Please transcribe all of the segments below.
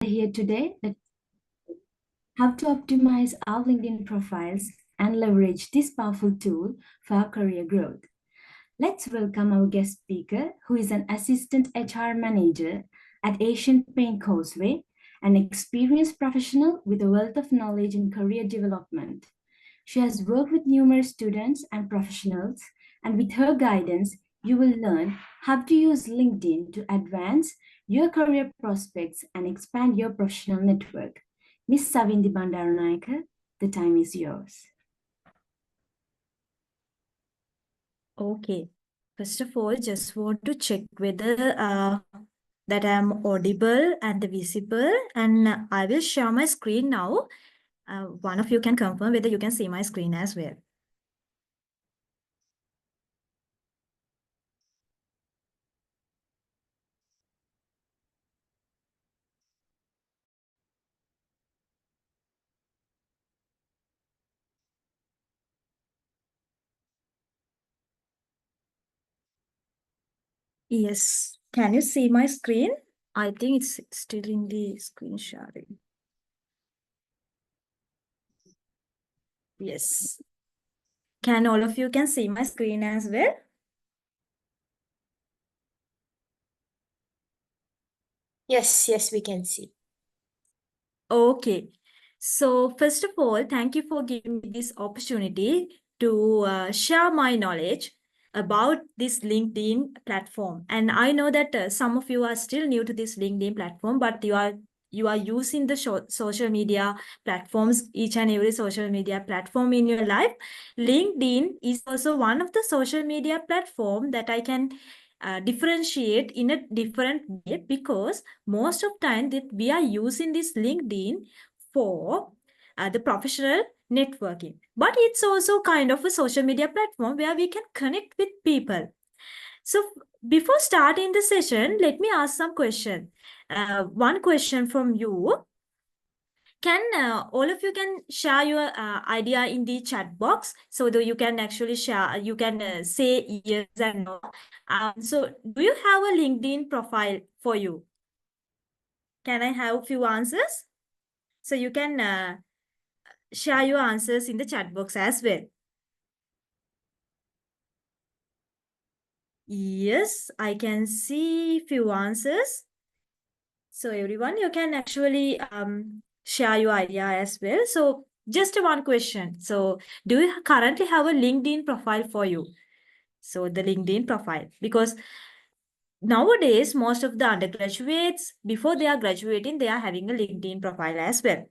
here today that how to optimize our LinkedIn profiles and leverage this powerful tool for our career growth. Let's welcome our guest speaker, who is an assistant HR manager at Asian Paint Causeway, an experienced professional with a wealth of knowledge in career development. She has worked with numerous students and professionals, and with her guidance, you will learn how to use LinkedIn to advance your career prospects and expand your professional network. Miss Savindi Bandaranayake, the time is yours. Okay. First of all, just want to check whether that I'm audible and visible, and I will share my screen now. One of you can confirm whether you can see my screen as well. Yes. Can you see my screen? I think it's still in the screen sharing. Yes. Can all of you can see my screen as well? Yes, we can see. Okay. So first of all, thank you for giving me this opportunity to share my knowledge about this LinkedIn platform. And I know that some of you are still new to this LinkedIn platform, but you are using the social media platforms, each and every social media platform in your life. LinkedIn is also one of the social media platform that I can differentiate in a different way, because most of time that we are using this LinkedIn for the professional networking, but it's also kind of a social media platform where we can connect with people. So before starting the session, let me ask some question. One question from you. Can all of you can share your idea in the chat box, so that you can actually share, you can say yes and no. So do you have a LinkedIn profile for you? Can I have a few answers? So you can share your answers in the chat box as well. Yes, I can see few answers. So everyone, you can actually share your idea as well. So just one question. So do you currently have a LinkedIn profile for you? So the LinkedIn profile, because nowadays most of the undergraduates, before they are graduating, they are having a LinkedIn profile as well.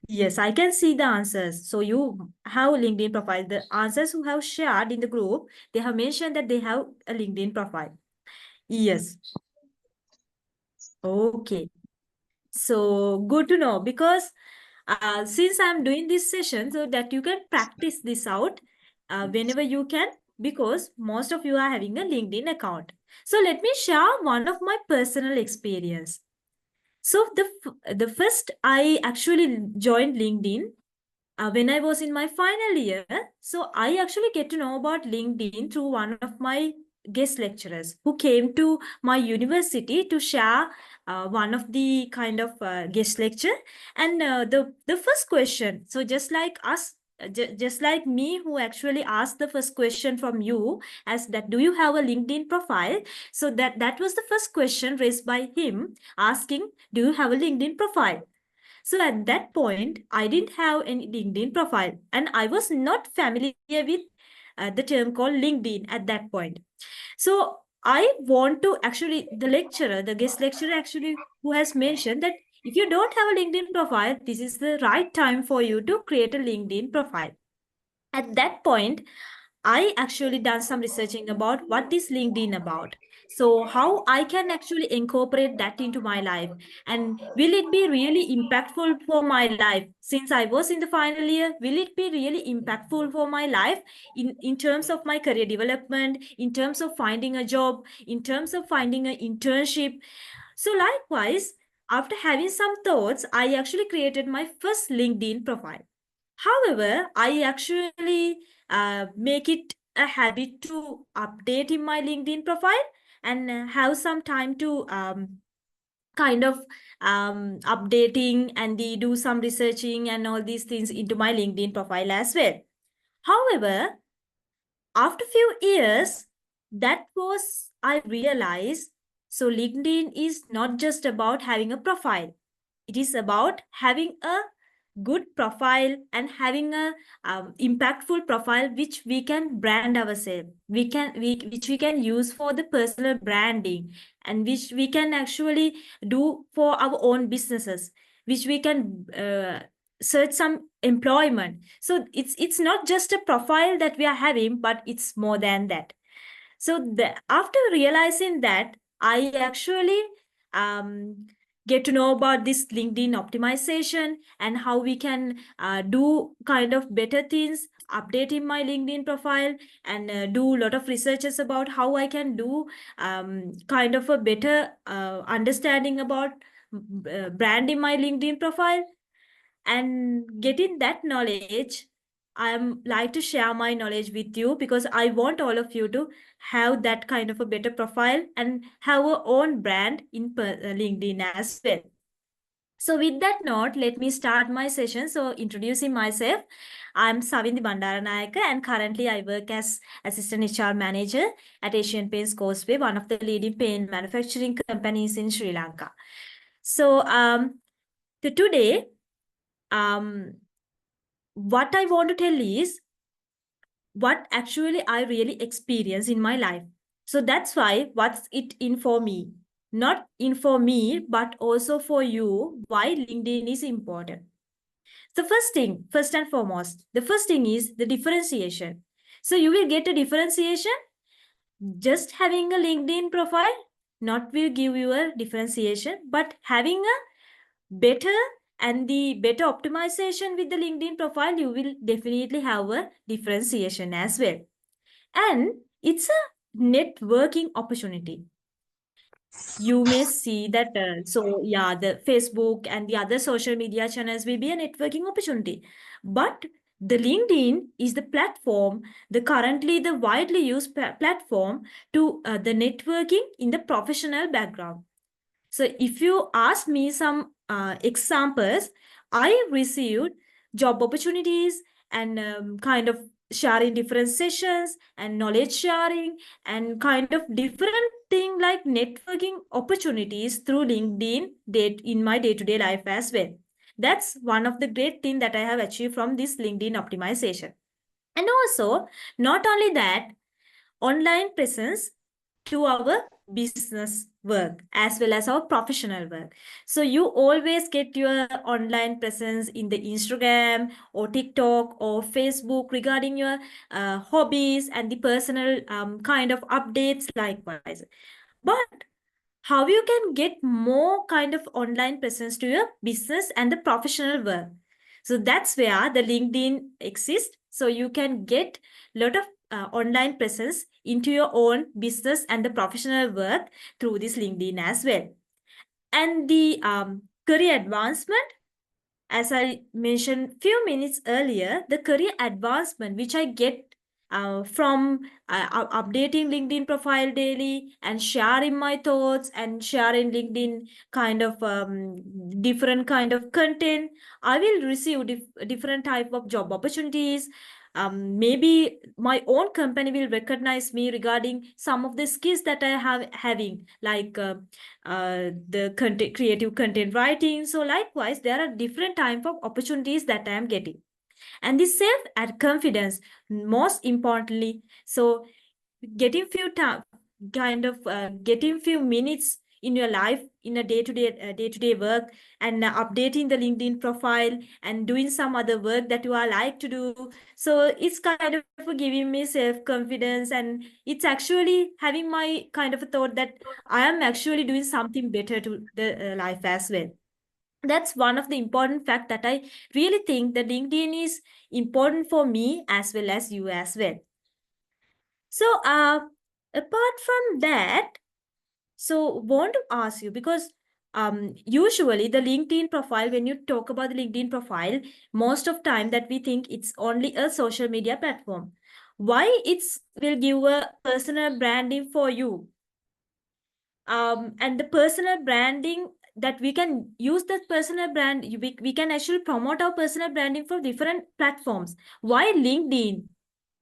Yes, I can see the answers. So you have a LinkedIn profile. The answers who have shared in the group, they have mentioned that they have a LinkedIn profile. Yes. Okay. So good to know, because since I'm doing this session, so that you can practice this out whenever you can, because most of you are having a LinkedIn account. So let me share one of my personal experience. So the first I actually joined LinkedIn when I was in my final year. So I actually get to know about LinkedIn through one of my guest lecturers who came to my university to share one of the kind of guest lecture. And the first question, so just like us, just like me, who actually asked the first question from you, as that, do you have a LinkedIn profile? So that was the first question raised by him, asking, do you have a LinkedIn profile? So at that point, I didn't have any LinkedIn profile, and I was not familiar with the term called LinkedIn at that point. So I want to actually, the lecturer, the guest lecturer actually, who has mentioned that if you don't have a LinkedIn profile, this is the right time for you to create a LinkedIn profile. At that point, I actually done some researching about what is LinkedIn about. So how I can actually incorporate that into my life, and will it be really impactful for my life? Since I was in the final year, will it be really impactful for my life in terms of my career development, in terms of finding a job, in terms of finding an internship? So likewise, after having some thoughts, I actually created my first LinkedIn profile. However, I actually make it a habit to update in my LinkedIn profile, and have some time to kind of updating and do some researching and all these things into my LinkedIn profile as well. However, after few years, I realized, so LinkedIn is not just about having a profile. It is about having a good profile and having a impactful profile which we can brand ourselves, which we can use for the personal branding, and which we can actually do for our own businesses, which we can search some employment. So it's not just a profile that we are having, but it's more than that. So after realizing that, I actually get to know about this LinkedIn optimization and how we can do kind of better things, updating my LinkedIn profile, and do a lot of researches about how I can do kind of a better understanding about branding my LinkedIn profile. And getting that knowledge, I'm like to share my knowledge with you, because I want all of you to have that kind of a better profile and have our own brand in LinkedIn as well. So with that note, let me start my session. So introducing myself, I'm Savindi Bandaranayaka, and currently I work as Assistant HR Manager at Asian Paints Causeway, one of the leading paint manufacturing companies in Sri Lanka. So today, what I want to tell is what actually I really experience in my life. So that's why what's it in for me? Not in for me, but also for you, why LinkedIn is important. The first and foremost, the first thing is the differentiation. So you will get a differentiation. Just having a LinkedIn profile not will give you a differentiation, but having a better and the better optimization with the LinkedIn profile, you will definitely have a differentiation as well. And it's a networking opportunity. You may see that, the Facebook and the other social media channels will be a networking opportunity. But the LinkedIn is the platform, currently the widely used platform to the networking in the professional background. So if you ask me some examples, I received job opportunities and kind of sharing different sessions and knowledge sharing and kind of different thing like networking opportunities through LinkedIn in my day-to-day life as well. That's one of the great things that I have achieved from this LinkedIn optimization. And also, not only that, online presence to our business work as well as our professional work. So you always get your online presence in the Instagram or TikTok or Facebook regarding your hobbies and the personal kind of updates likewise. But how you can get more kind of online presence to your business and the professional work? So that's where the LinkedIn exists. So you can get a lot of online presence into your own business and the professional work through this LinkedIn as well. And the career advancement, as I mentioned few minutes earlier, the career advancement which I get from updating LinkedIn profile daily and sharing my thoughts and sharing LinkedIn kind of different kind of content, I will receive different type of job opportunities. Maybe my own company will recognize me regarding some of the skills that I have having, like the creative content writing. So likewise, there are different type of opportunities that I am getting. And the self and confidence, most importantly, so getting getting few minutes in your life in a day-to-day work and updating the LinkedIn profile and doing some other work that you are like to do. So it's kind of giving me self-confidence, and it's actually having my kind of a thought that I am actually doing something better to the life as well. That's one of the important fact that I really think that LinkedIn is important for me as well as you as well. So apart from that, so want to ask you, because usually the LinkedIn profile, when you talk about the LinkedIn profile, most of time that we think it's only a social media platform. Why it's will give a personal branding for you? And the personal branding that we can use that personal brand. We can actually promote our personal branding for different platforms. Why LinkedIn?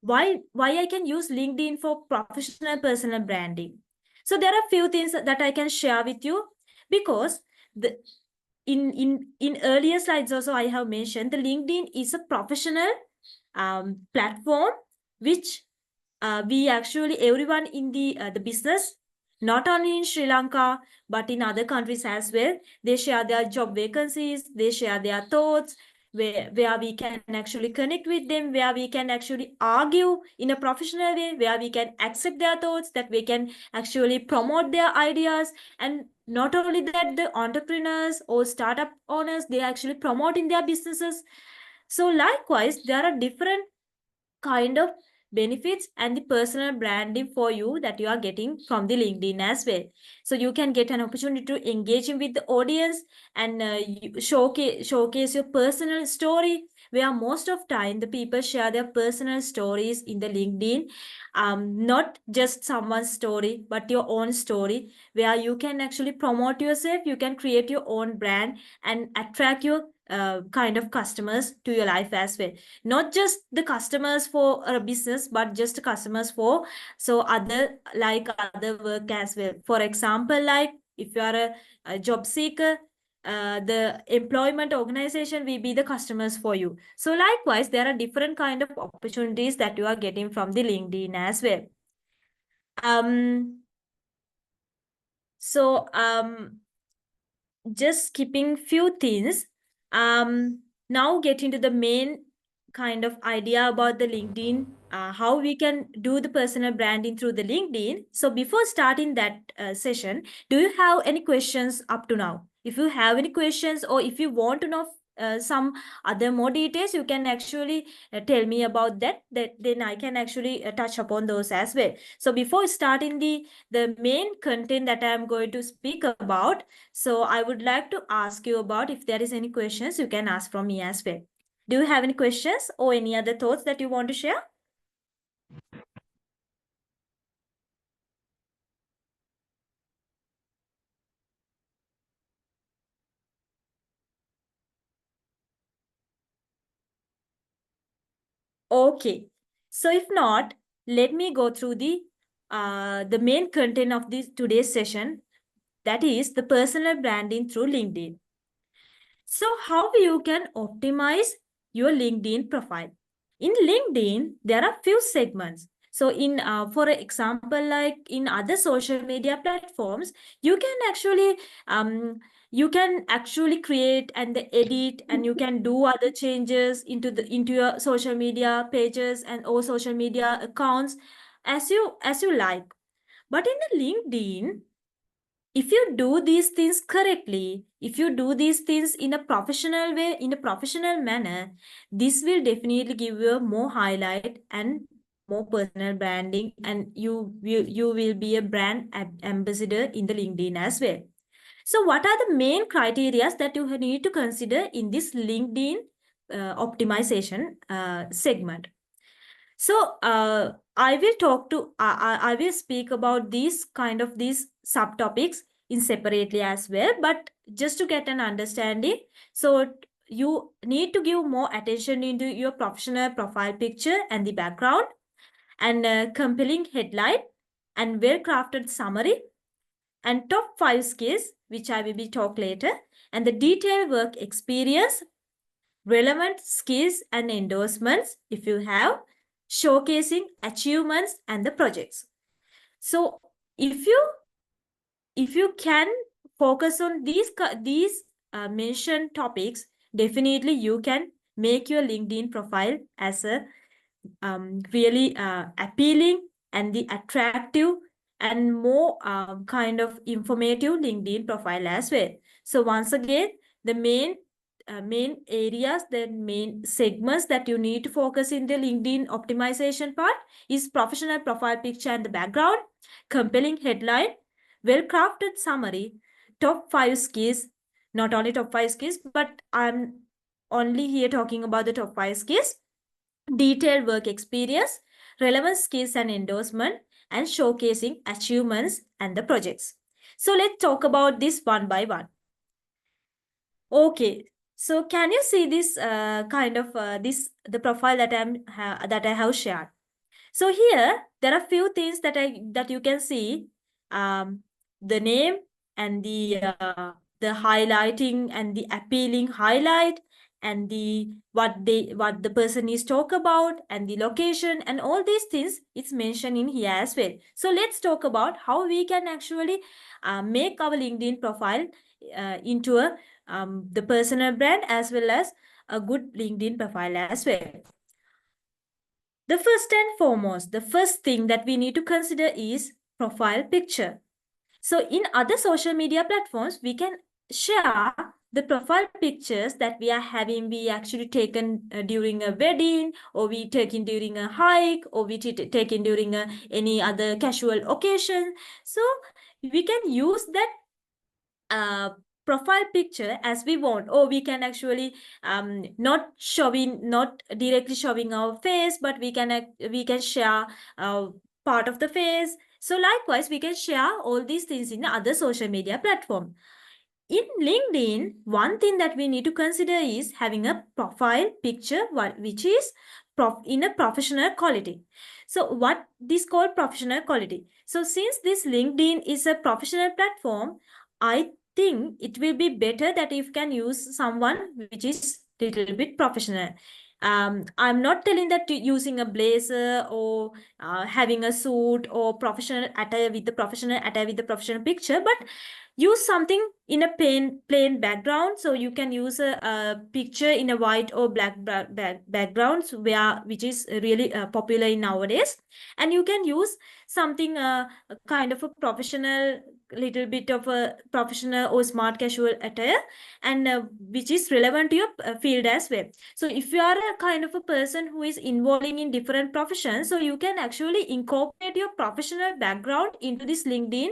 Why I can use LinkedIn for professional personal branding? So there are few things that I can share with you, because the in earlier slides also I have mentioned the LinkedIn is a professional platform which we actually, everyone in the business, not only in Sri Lanka but in other countries as well, they share their job vacancies, they share their thoughts, where we can actually connect with them, where we can actually argue in a professional way, where we can accept their thoughts, that we can actually promote their ideas. And not only that, the entrepreneurs or startup owners, they actually promote in their businesses. So likewise, there are different kind of benefits and the personal branding for you that you are getting from the LinkedIn as well. So you can get an opportunity to engaging with the audience and showcase your personal story, where most of time the people share their personal stories in the LinkedIn, not just someone's story but your own story, where you can actually promote yourself, you can create your own brand and attract your kind of customers to your life as well. Not just the customers for a business, but just customers for other work as well. For example, like if you are a job seeker, the employment organization will be the customers for you. So likewise, there are different kind of opportunities that you are getting from the LinkedIn as well. Just skipping few things. Now get into the main kind of idea about the LinkedIn, how we can do the personal branding through the LinkedIn. So before starting that session, do you have any questions up to now? If you have any questions, or if you want to know some other more details, you can actually tell me about that. Then I can actually touch upon those as well. So before starting the main content that I am going to speak about, so I would like to ask you about, if there is any questions, you can ask from me as well. Do you have any questions or any other thoughts that you want to share? Okay. So if not, let me go through the main content of this today's session, that is the personal branding through LinkedIn. So how you can optimize your LinkedIn profile? In LinkedIn, there are few segments. So for example, like in other social media platforms, you can actually create and edit, and you can do other changes into your social media pages and or social media accounts as you like. But in the LinkedIn, if you do these things correctly, if you do these things in a professional way, in a professional manner, this will definitely give you a more highlight and more personal branding, and you will be a brand ambassador in the LinkedIn as well. So what are the main criteria that you need to consider in this LinkedIn optimization segment? So I will speak about these subtopics in separately as well, but just to get an understanding. So you need to give more attention into your professional profile picture and the background, and compelling headline and well-crafted summary, and top 5 skills, which I will be talk later, and the detailed work experience, relevant skills and endorsements if you have, showcasing achievements and the projects. So if you can focus on these mentioned topics, definitely you can make your LinkedIn profile as a really appealing and the attractive and more kind of informative LinkedIn profile as well. So once again, the main areas, the main segments that you need to focus in the LinkedIn optimization part is professional profile picture and the background, compelling headline, well-crafted summary, top 5 skills, not only top 5 skills, but I'm only here talking about the top 5 skills, detailed work experience, relevant skills and endorsement, and showcasing achievements and the projects. So let's talk about this one by one. Okay, so can you see this the profile that that I have shared? So here there are few things that you can see, the name and the highlighting and the appealing highlight and the what the person is talk about and the location and all these things it's mentioned in here as well. So let's talk about how we can actually make our LinkedIn profile into the personal brand as well as a good LinkedIn profile as well. The first and foremost, the first thing that we need to consider is profile picture. So in other social media platforms, we can share the profile pictures that we are having, we actually taken during a wedding, or we taken during a hike, or we taken during any other casual occasion. So we can use that profile picture as we want, or we can actually not directly showing our face, but we can share part of the face. So likewise we can share all these things in other social media platform. In LinkedIn, one thing that we need to consider is having a profile picture which is in a professional quality. So what this called professional quality? So since this LinkedIn is a professional platform, I think it will be better that if you can use someone which is little bit professional. I'm not telling that using a blazer or having a suit or professional attire with the professional picture, but use something in a plain background. So you can use a picture in a white or black backgrounds which is really popular in nowadays, and you can use something a kind of a professional, little bit of a professional or smart casual attire, and which is relevant to your field as well. So if you are a kind of a person who is involving in different professions, so you can actually incorporate your professional background into this LinkedIn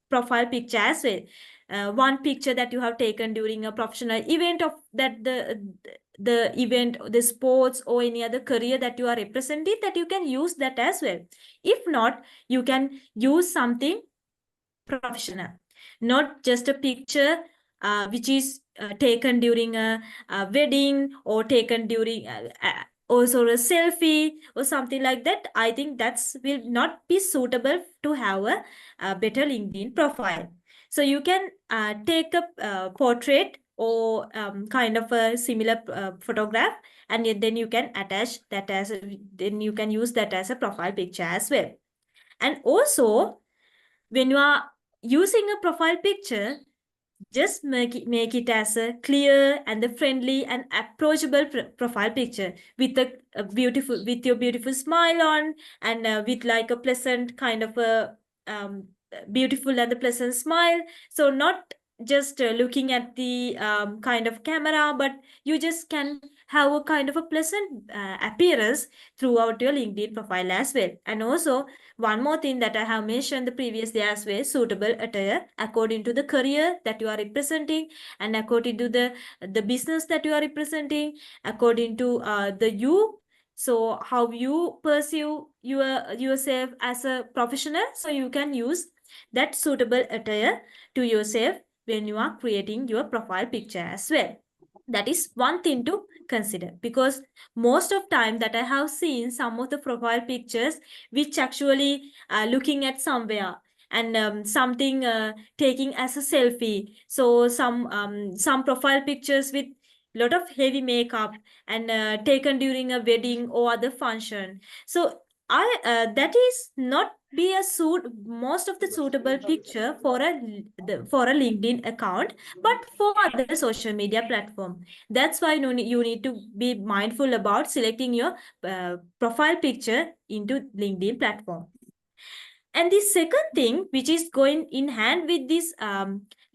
profile picture as well. One picture that you have taken during a professional event of that the event, the sports or any other career that you are representing, that you can use that as well. If not, you can use something professional, not just a picture which is taken during a wedding or taken during also a selfie or something like that. I think that's will not be suitable to have a better LinkedIn profile. So you can take a portrait or kind of a similar photograph, and then you can attach that then you can use that as a profile picture as well. And also, when you are using a profile picture, just make it as a clear and the friendly and approachable profile picture with a beautiful, with your beautiful smile on, and with like a pleasant kind of a beautiful and the pleasant smile. So not just looking at the kind of camera, but you just can have a kind of a pleasant appearance throughout your LinkedIn profile as well. And also, one more thing that I have mentioned the previous day as well, suitable attire according to the career that you are representing, and according to the business that you are representing, according to the you. So how you perceive yourself as a professional, so you can use that suitable attire to yourself when you are creating your profile picture as well. That is one thing to consider, because most of time that I have seen some of the profile pictures which actually looking at somewhere, and something taking as a selfie. So some profile pictures with lot of heavy makeup and taken during a wedding or other function. So that is not be a most of the suitable picture for a LinkedIn account, but for other social media platform. That's why you need to be mindful about selecting your profile picture into LinkedIn platform. And the second thing, which is going in hand with this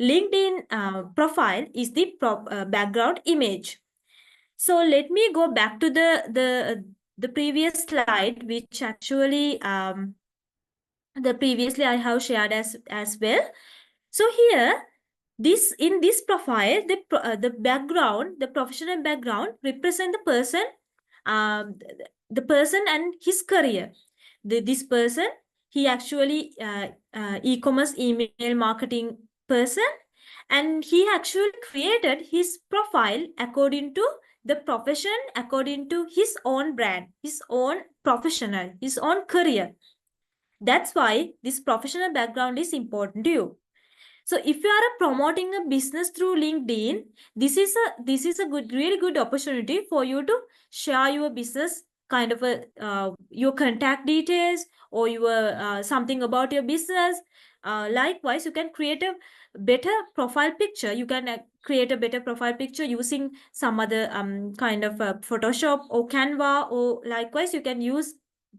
LinkedIn profile, is the background image. So let me go back to the previous slide, which actually the previously I have shared as well. So here, in this profile, the background, the professional background, represent the person and his career. This person, he actually e-commerce email marketing person, And he actually created his profile according to the profession, according to his own brand, his own professional, his own career. That's why this professional background is important to you. So if you are promoting a business through LinkedIn, this is a really good opportunity for you to share your business kind of your contact details or your something about your business. Likewise, you can create a better profile picture. You can create a better profile picture using some other kind of Photoshop or Canva, or likewise you can use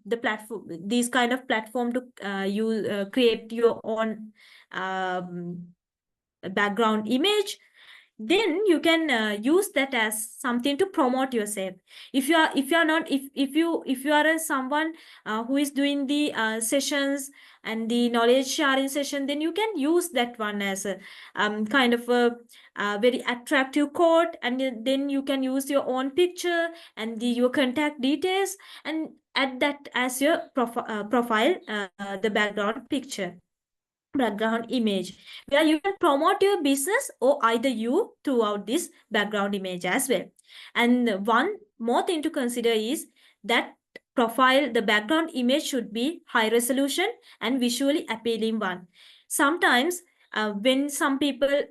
the platform, these kind of platform to create your own background image. Then you can use that as something to promote yourself. If you are not, if you are someone who is doing the sessions and the knowledge sharing session, then you can use that one as a kind of a very attractive quote, and then you can use your own picture and your contact details and add that as your profile, the background picture, background image, where you can promote your business or either you throughout this background image as well. And one more thing to consider is that profile, the background image should be high resolution and visually appealing one. Sometimes when some people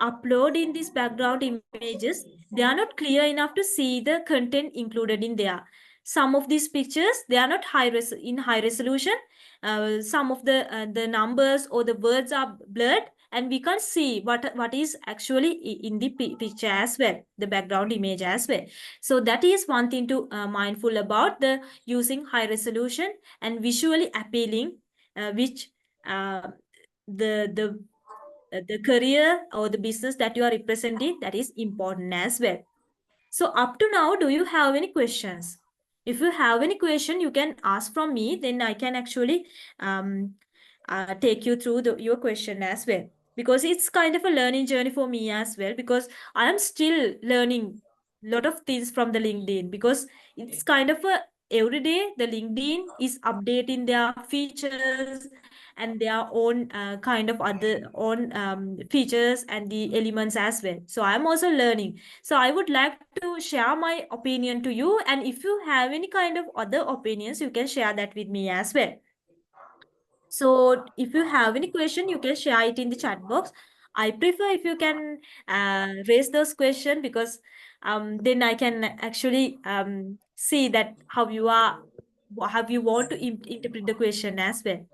upload in these background images, they are not clear enough to see the content included in there. Some of these pictures, they are not in high resolution. Some of the numbers or the words are blurred, and we can't see what is actually in the picture as well, the background image as well. So that is one thing to mindful about, the using high resolution and visually appealing, which the career or the business that you are representing, that is important as well. So up to now, do you have any questions? If you have any question, you can ask from me, then I can actually take you through your question as well. Because it's kind of a learning journey for me as well, because I am still learning a lot of things from the LinkedIn, because it's kind of a every day the LinkedIn is updating their features and their own kind of other own features and the elements as well. So I'm also learning. So I would like to share my opinion to you, and if you have any kind of other opinions, you can share that with me as well. So if you have any question, you can share it in the chat box. I prefer if you can raise those questions, because then I can actually see that how you want to interpret the question as well.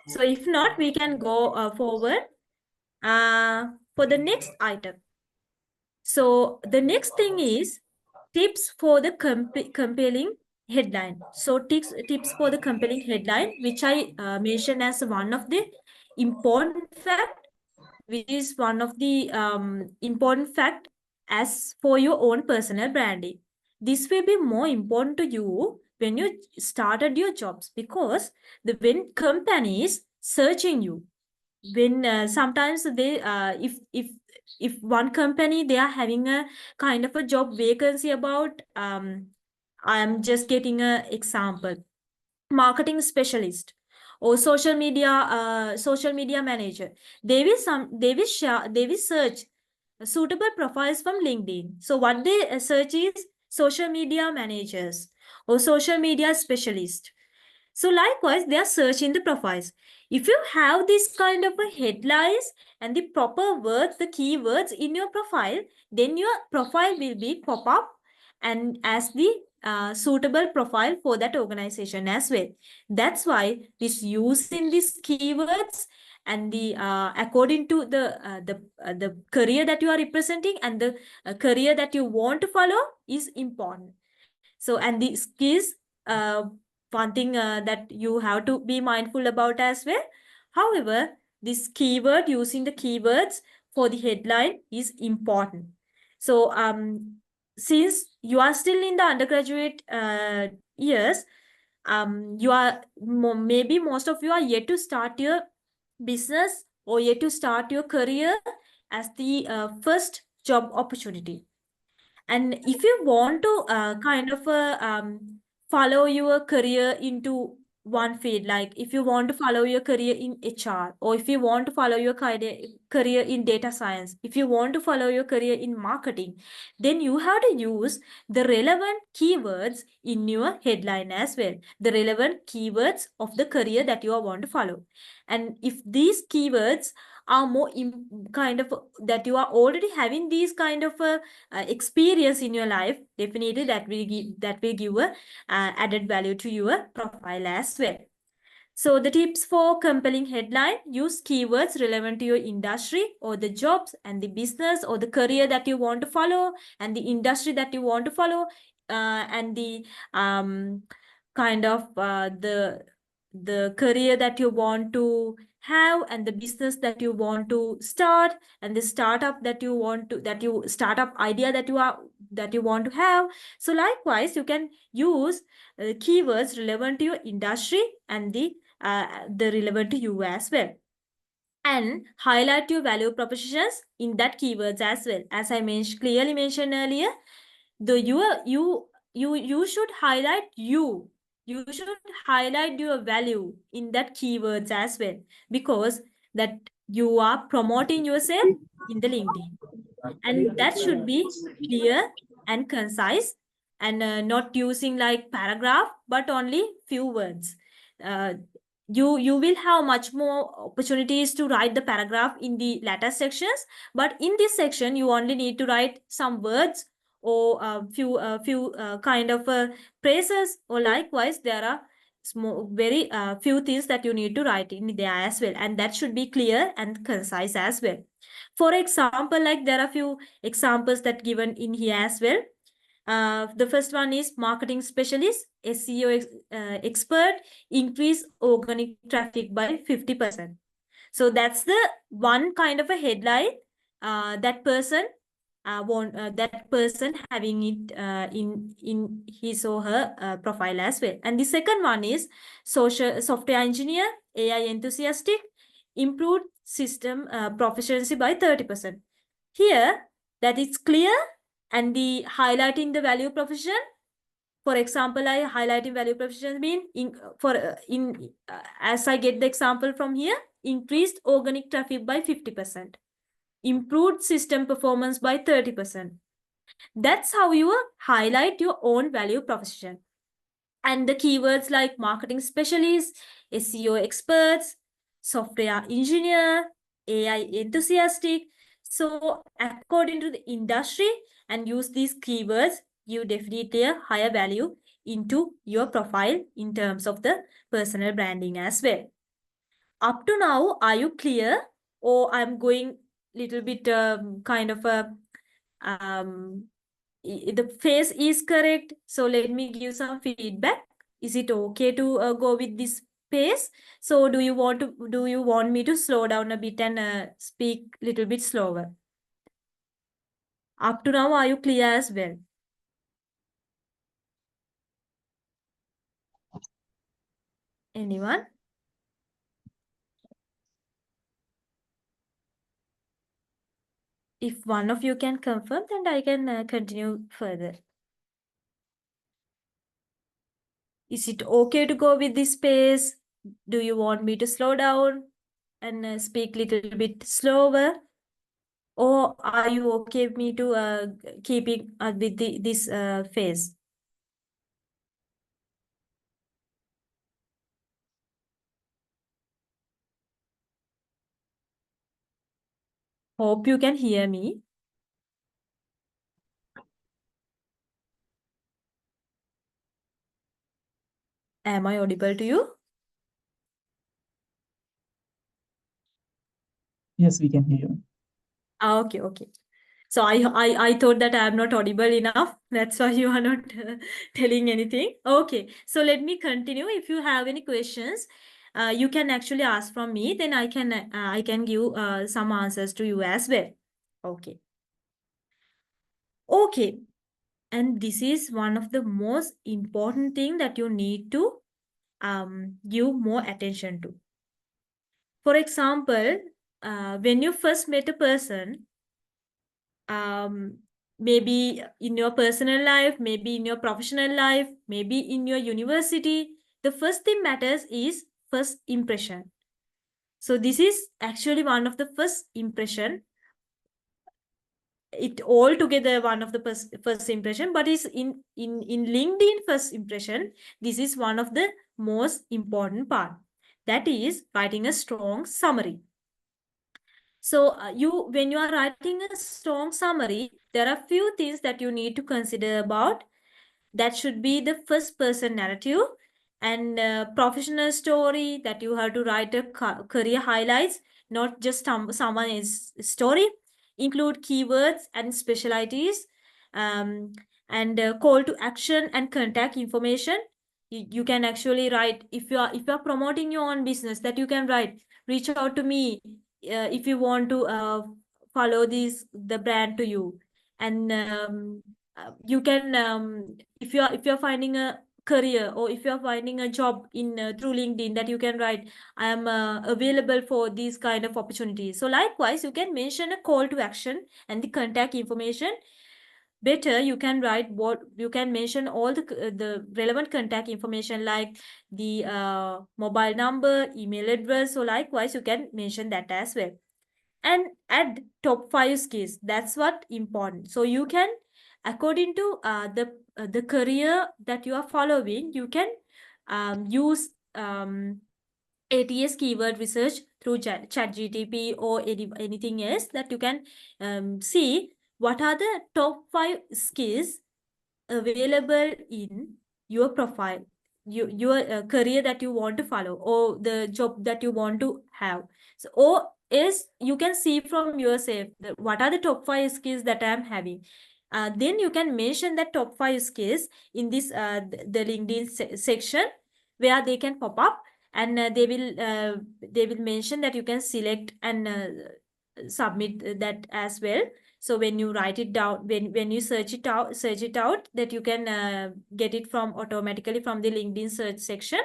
So if not, we can go forward for the next item. So the next thing is tips for the compelling headline. So tips for the compelling headline, which I mentioned as one of the important fact, which is one of the important fact as for your own personal branding. This will be more important to you when you started your jobs, because when companies searching you, when sometimes they if one company, they are having a kind of a job vacancy about I'm just getting an example, marketing specialist or social media manager, they will search suitable profiles from LinkedIn. So what they search is social media managers or social media specialist. So likewise, they are searching the profiles. If you have this kind of a headlines and the proper words, the keywords in your profile, then your profile will be pop up and as the suitable profile for that organization as well. That's why this using these keywords and the according to the career that you are representing and the career that you want to follow is important. So, and the skills, one thing that you have to be mindful about as well. However, this keyword, using the keywords for the headline is important. So, since you are still in the undergraduate years, you are maybe most of you are yet to start your business or yet to start your career as the first job opportunity. And if you want to kind of follow your career into one field, like if you want to follow your career in HR, or if you want to follow your career in data science, if you want to follow your career in marketing, then you have to use the relevant keywords in your headline as well, the relevant keywords of the career that you want to follow. And if these keywords are more kind of that you are already having these kind of experience in your life, definitely that will give a added value to your profile as well. So the tips for compelling headline: use keywords relevant to your industry or the jobs and the business or the career that you want to follow and the industry that you want to follow, and the kind of the career that you want to have and the business that you want to start and the startup that you want to startup idea that you want to have. So likewise, you can use keywords relevant to your industry and the relevant to you as well, and highlight your value propositions in that keywords as well. As I clearly mentioned earlier, the you should highlight you should highlight your value in that keywords as well, because that you are promoting yourself in the LinkedIn, and that should be clear and concise, and not using like paragraph but only few words. uh, you will have much more opportunities to write the paragraph in the latter sections, but in this section you only need to write some words or a few kind of phrases, or likewise there are small very few things that you need to write in there as well, and that should be clear and concise as well. For example, like there are few examples that given in here as well. The first one is marketing specialist, SEO expert, increase organic traffic by 50%. So that's the one kind of a headline that person that person having it in his or her profile as well. And the second one is software engineer, AI enthusiastic, improved system proficiency by 30%. Here, that is clear, and the highlighting the value proposition. For example, I highlighting value proposition mean as I get the example from here, increased organic traffic by 50%, improved system performance by 30%. That's how you highlight your own value proposition. And the keywords like marketing specialist, SEO experts, software engineer, AI enthusiastic. So according to the industry and use these keywords, you definitely a higher value into your profile in terms of the personal branding as well. Up to now, are you clear? Or I'm going little bit kind of a the phase is correct. So let me give some feedback. Is it okay to go with this pace? So do you want me to slow down a bit and speak little bit slower? Up to now, are you clear as well? Anyone? If one of you can confirm, then I can continue further. Is it okay to go with this pace? Do you want me to slow down and speak little bit slower? Or are you okay with me to keeping with this phase? Hope you can hear me. Am I audible to you? Yes, we can hear you. Okay, okay. So I thought that I am not audible enough. That's why you are not telling anything. Okay, so let me continue. If you have any questions, you can actually ask from me. Then I can give some answers to you as well. Okay. Okay. And this is one of the most important thing that you need to give more attention to. For example, when you first met a person, maybe in your personal life, maybe in your professional life, maybe in your university, the first thing matters is first impression. So this is actually one of the first impression. It all together one of the first impression, but is in LinkedIn first impression, this is one of the most important part. That is writing a strong summary. So when you are writing a strong summary, there are few things that you need to consider about. That should be the first person narrative and professional story, that you have to write a career highlights, not just someone's story. Include keywords and specialties, um, and call to action and contact information. You can actually write, if you are promoting your own business, that you can write, reach out to me if you want to follow the brand to you. And you can if you're finding a career, or if you're finding a job in through LinkedIn, that you can write, I am available for these kind of opportunities. So likewise, you can mention a call to action and the contact information. Better, you can write what you can mention all the relevant contact information, like the mobile number, email address. So likewise, you can mention that as well. And add top 5 skills. That's what important. So you can, according to the career that you are following, you can use ATS keyword research through ChatGPT or anything else, that you can see what are the top 5 skills available in your profile, your career that you want to follow, or the job that you want to have. So, or is you can see from yourself what are the top 5 skills that I am having. Then you can mention that top 5 skills in this the LinkedIn section, where they can pop up, and they will mention that you can select and submit that as well. So when you write it down, when you search it out, that you can get it from automatically from the LinkedIn search section,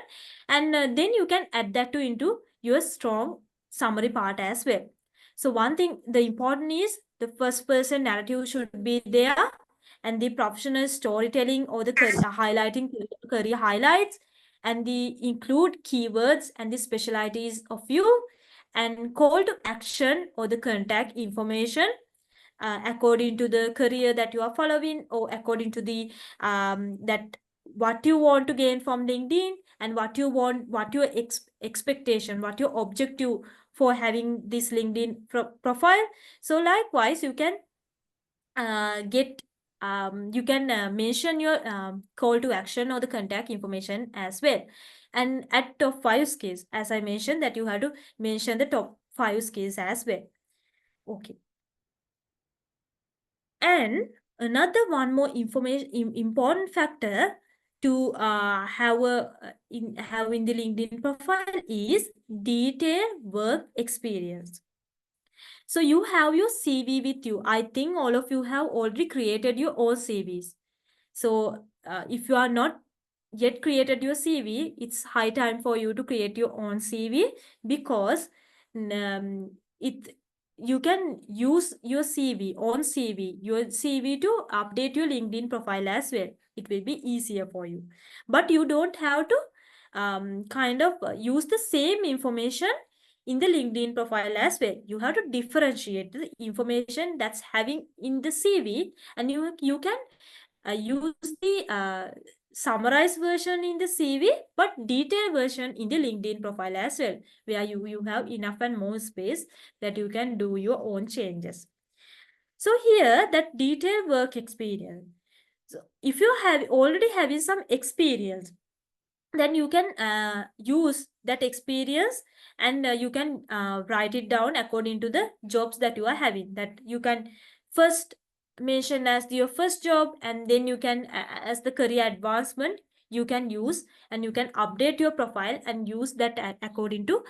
and then you can add that into your strong summary part as well. So one thing, the important is the first person narrative should be there, and the professional storytelling, or the highlighting career highlights, and the include keywords and the specialties of you, and call to action or the contact information according to the career that you are following, or according to the that what you want to gain from LinkedIn, and what you want, what your expectation, what your objective for having this LinkedIn profile. So likewise, you can mention your call to action or the contact information as well. And at top 5 skills, as I mentioned, that you have to mention the top 5 skills as well. Okay. And another one more important factor to have in the LinkedIn profile is detailed work experience. So you have your CV with you. I think all of you have already created your own CVs. So if you are not yet created your CV, it's high time for you to create your own CV, because you can use your CV to update your LinkedIn profile as well. It will be easier for you, but you don't have to use the same information in the LinkedIn profile as well. You have to differentiate the information that's having in the CV, and you can use the summarized version in the CV, but detailed version in the LinkedIn profile as well, where you have enough and more space that you can do your own changes. So here, that detailed work experience. So if you have already having some experience, then you can use that experience, and you can write it down according to the jobs that you are having, that you can first mention as your first job, and then you can as the career advancement you can use, and you can update your profile and use that according to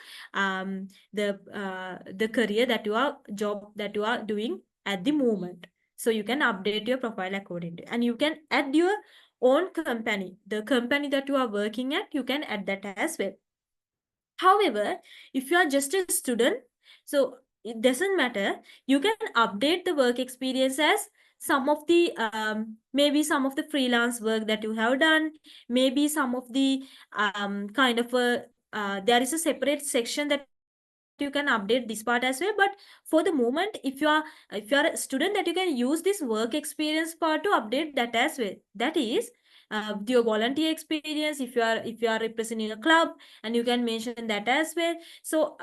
the career that you are job that you are doing at the moment. So you can update your profile accordingly, and you can add your own company, the company that you are working at, you can add that as well. However, if you are just a student, so it doesn't matter. You can update the work experience as some of the maybe some of the freelance work that you have done, maybe some of the kind of a there is a separate section that you can update this part as well. But for the moment, if you are a student, that you can use this work experience part to update that as well. That is your volunteer experience, if you are representing a club, and you can mention that as well. So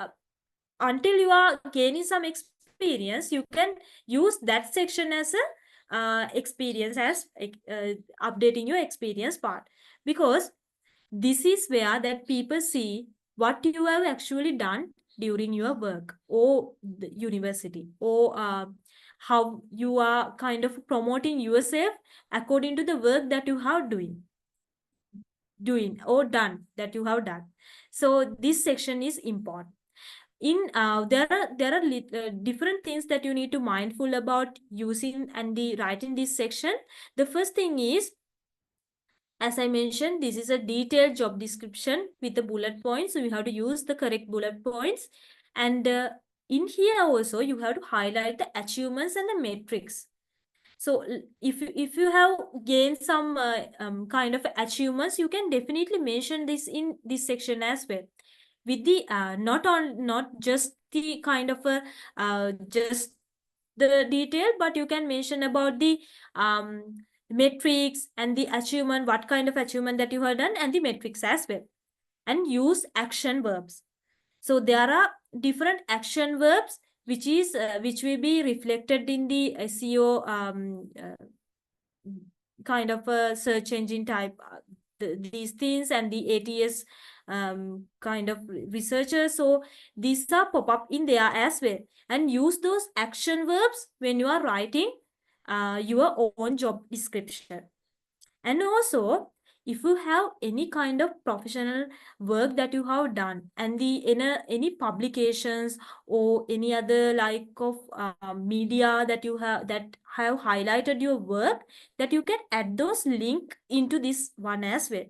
until you are gaining some experience, you can use that section as a experience, as updating your experience part, because this is where that people see what you have actually done during your work or the university, or how you are kind of promoting yourself according to the work that you have doing or done that you have done. So this section is important. In there are different things that you need to mindful about using and the writing this section. The first thing is, as I mentioned, this is a detailed job description with the bullet points, so you have to use the correct bullet points. And in here also you have to highlight the achievements and the metrics. So if you have gained some kind of achievements, you can definitely mention this in this section as well, with the not just the kind of a just the detail, but you can mention about the metrics and the achievement, what kind of achievement that you have done, and the metrics as well. And use action verbs. So there are different action verbs which will be reflected in the SEO kind of a search engine type, these things, and the ATS kind of researchers. So these are pop up in there as well. And use those action verbs when you are writing your own job description. And also, if you have any kind of professional work that you have done, and the in any publications or any other like of media that you have highlighted your work, that you can add those link into this one as well.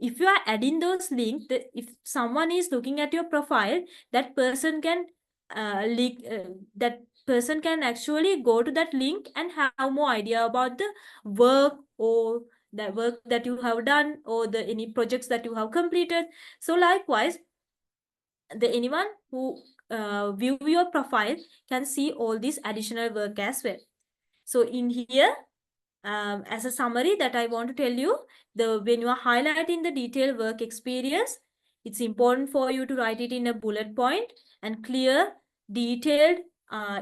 If you are adding those links, if someone is looking at your profile, that person can that person can actually go to that link and have more idea about the work, or the work that you have done, or the any projects that you have completed. So likewise, the anyone who view your profile can see all this additional work as well. So in here, as a summary that I want to tell you, when you are highlighting the detailed work experience, it's important for you to write it in a bullet point and clear, detailed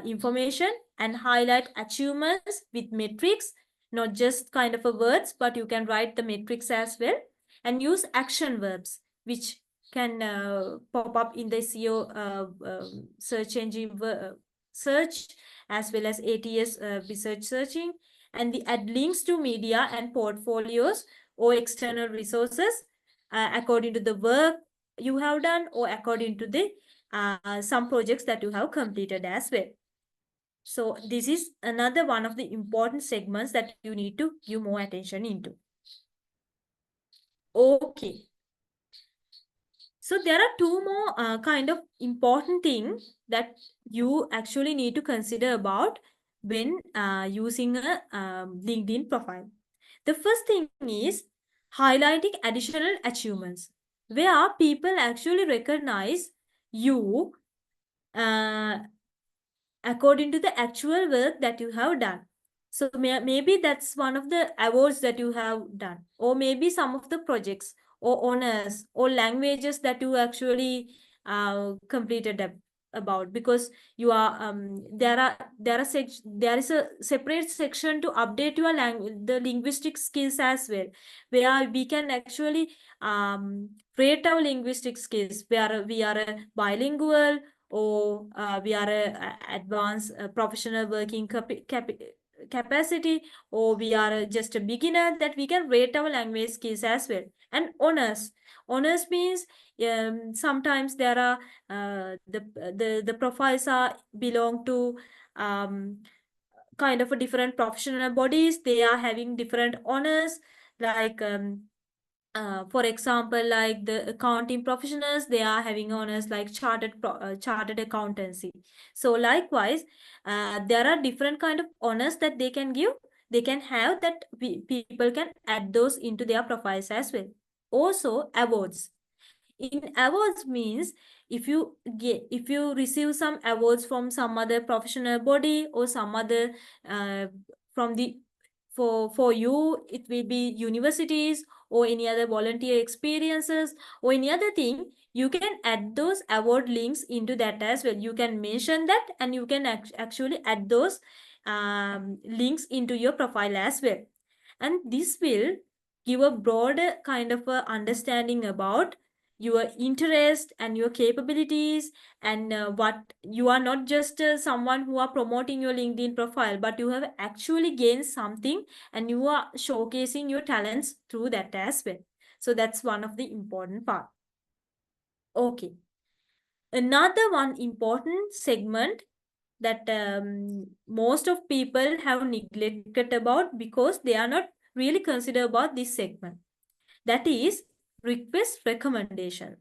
information, and highlight achievements with metrics, not just kind of a words, but you can write the metrics as well. And use action verbs, which can pop up in the SEO search engine search, as well as ATS research searching. And the add links to media and portfolios or external resources according to the work you have done, or according to the some projects that you have completed as well. So this is another one of the important segments that you need to give more attention into. Okay. So there are two more kind of important things that you actually need to consider about when using a LinkedIn profile. The first thing is highlighting additional achievements, where people actually recognize you uh, according to the actual work that you have done. So maybe that's one of the awards that you have done, or maybe some of the projects or honors or languages that you actually completed about, because you are there is a separate section to update your the linguistic skills as well, where we can actually rate our linguistic skills, where we are a bilingual, or we are a advanced professional working capacity, or we are just a beginner, that we can rate our language skills as well. And honors means sometimes there are the profiles are belong to kind of a different professional bodies. They are having different honors, like For example, like the accounting professionals, they are having honors like chartered accountancy. So likewise, there are different kind of honors that they can give, they can have, that people can add those into their profiles as well. Also, awards. In awards means, if you receive some awards from some other professional body or some other from the for you, it will be universities or any other volunteer experiences or any other thing, you can add those award links into that as well. You can mention that, and you can actually add those links into your profile as well. And this will give a broader kind of a understanding about your interest and your capabilities, and what you are not just someone who are promoting your LinkedIn profile, but you have actually gained something, and you are showcasing your talents through that as well. So that's one of the important part. Okay, another one important segment that most of people have neglected about, because they are not really consider about this segment, that is request recommendations.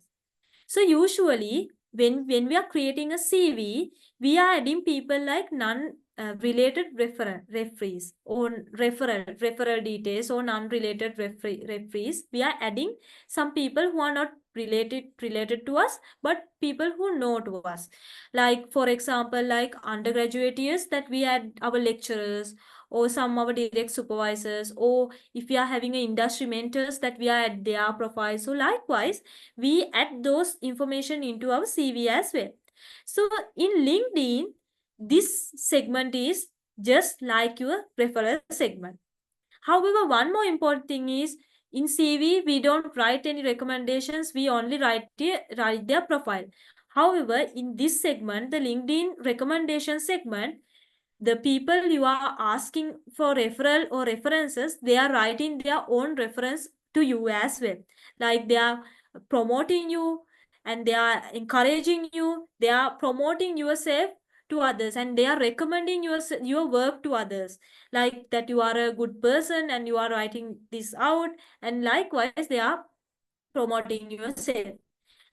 So usually when we are creating a CV, we are adding people like non-related referees or referral details, or non-related referees. We are adding some people who are not related to us, but people who know to us. Like for example, like undergraduate years, that we add our lecturers or some our direct supervisors, or if we are having an industry mentors, that we are at their profile. So likewise, we add those information into our CV as well. So in LinkedIn, this segment is just like your referral segment. However, one more important thing is, in CV, we don't write any recommendations. We only write their profile. However, in this segment, the LinkedIn recommendation segment, the people you are asking for referral or references, they are writing their own reference to you as well. Like they are promoting you, and they are encouraging you, they are promoting yourself to others, and they are recommending your work to others, like that you are a good person and you are writing this out, and likewise they are promoting yourself.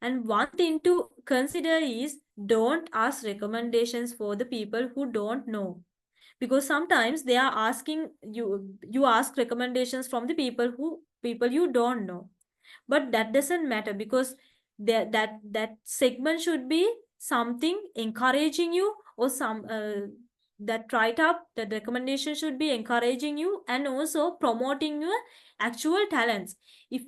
And one thing to consider is, don't ask recommendations for the people who don't know, because sometimes they are asking you ask recommendations from the people you don't know. But that doesn't matter, because that segment should be something encouraging you, or some that write up, that recommendation should be encouraging you and also promoting your actual talents. If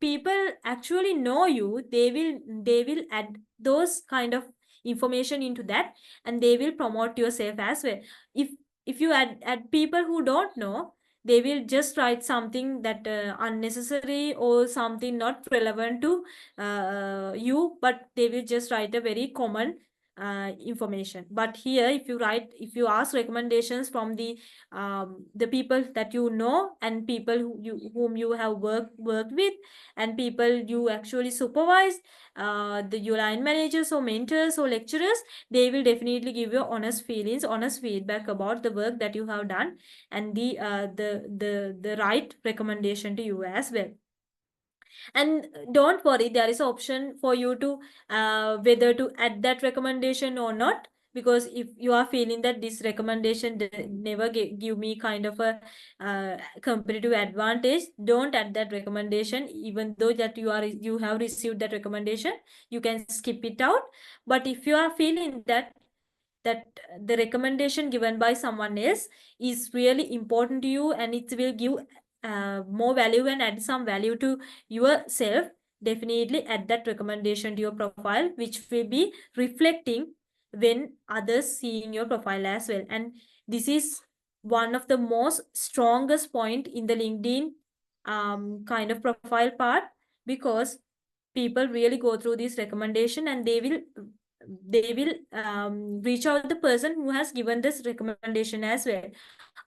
people actually know you, they will add those kind of information into that, and they will promote yourself as well. If you add people who don't know, they will just write something that unnecessary or something not relevant to you, but they will just write a very common information. But here, if you ask recommendations from the people that you know, and people whom you have worked with, and people you actually supervise, your line managers or mentors or lecturers, they will definitely give you honest feelings, honest feedback about the work that you have done, and the right recommendation to you as well. And don't worry, there is an option for you to whether to add that recommendation or not, because if you are feeling that this recommendation never give me kind of a competitive advantage, don't add that recommendation. Even though that you have received that recommendation, you can skip it out. But if you are feeling that the recommendation given by someone else is really important to you, and it will give more value and add some value to yourself, definitely add that recommendation to your profile, which will be reflecting when others seeing your profile as well. And this is one of the most strongest point in the LinkedIn kind of profile part, because people really go through this recommendation, and they will reach out the person who has given this recommendation as well.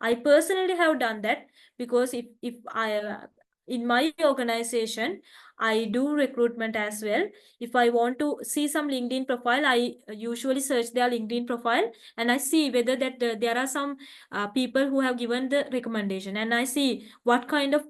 I personally have done that, because if I in my organization, I do recruitment as well. If I want to see some LinkedIn profile, I usually search their LinkedIn profile and I see whether that there are some people who have given the recommendation, and I see what kind of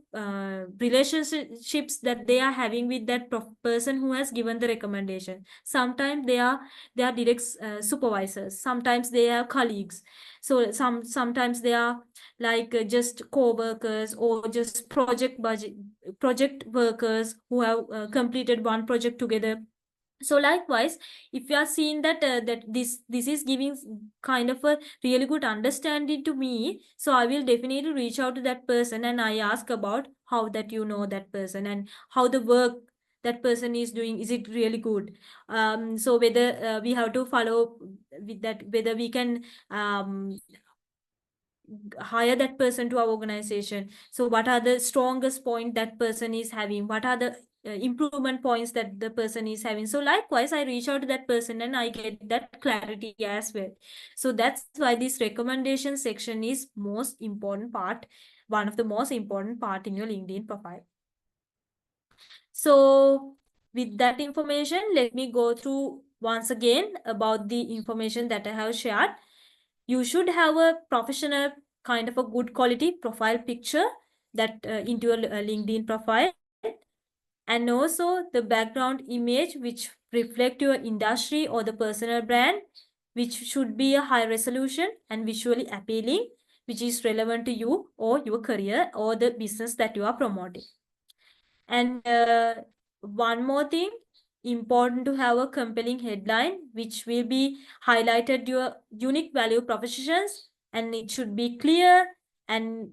relationships that they are having with that person who has given the recommendation. Sometimes they are direct supervisors, sometimes they are colleagues, so sometimes they are like just co-workers or just project workers who have completed one project together. So likewise, if you are seeing that that this is giving kind of a really good understanding to me, so I will definitely reach out to that person and I ask about how that you know that person and how the work that person is doing, is it really good. So whether we have to follow with that, whether we can hire that person to our organization. So what are the strongest point that person is having, what are the improvement points that the person is having. So likewise, I reach out to that person and I get that clarity as well. So that's why this recommendation section is most important part, one of the most important part in your LinkedIn profile. So with that information, let me go through once again about the information that I have shared. You should have a professional kind of a good quality profile picture that into your LinkedIn profile, and also the background image which reflect your industry or the personal brand, which should be a high resolution and visually appealing, which is relevant to you or your career or the business that you are promoting. And one more thing, important to have a compelling headline which will be highlighted your unique value propositions, and it should be clear, and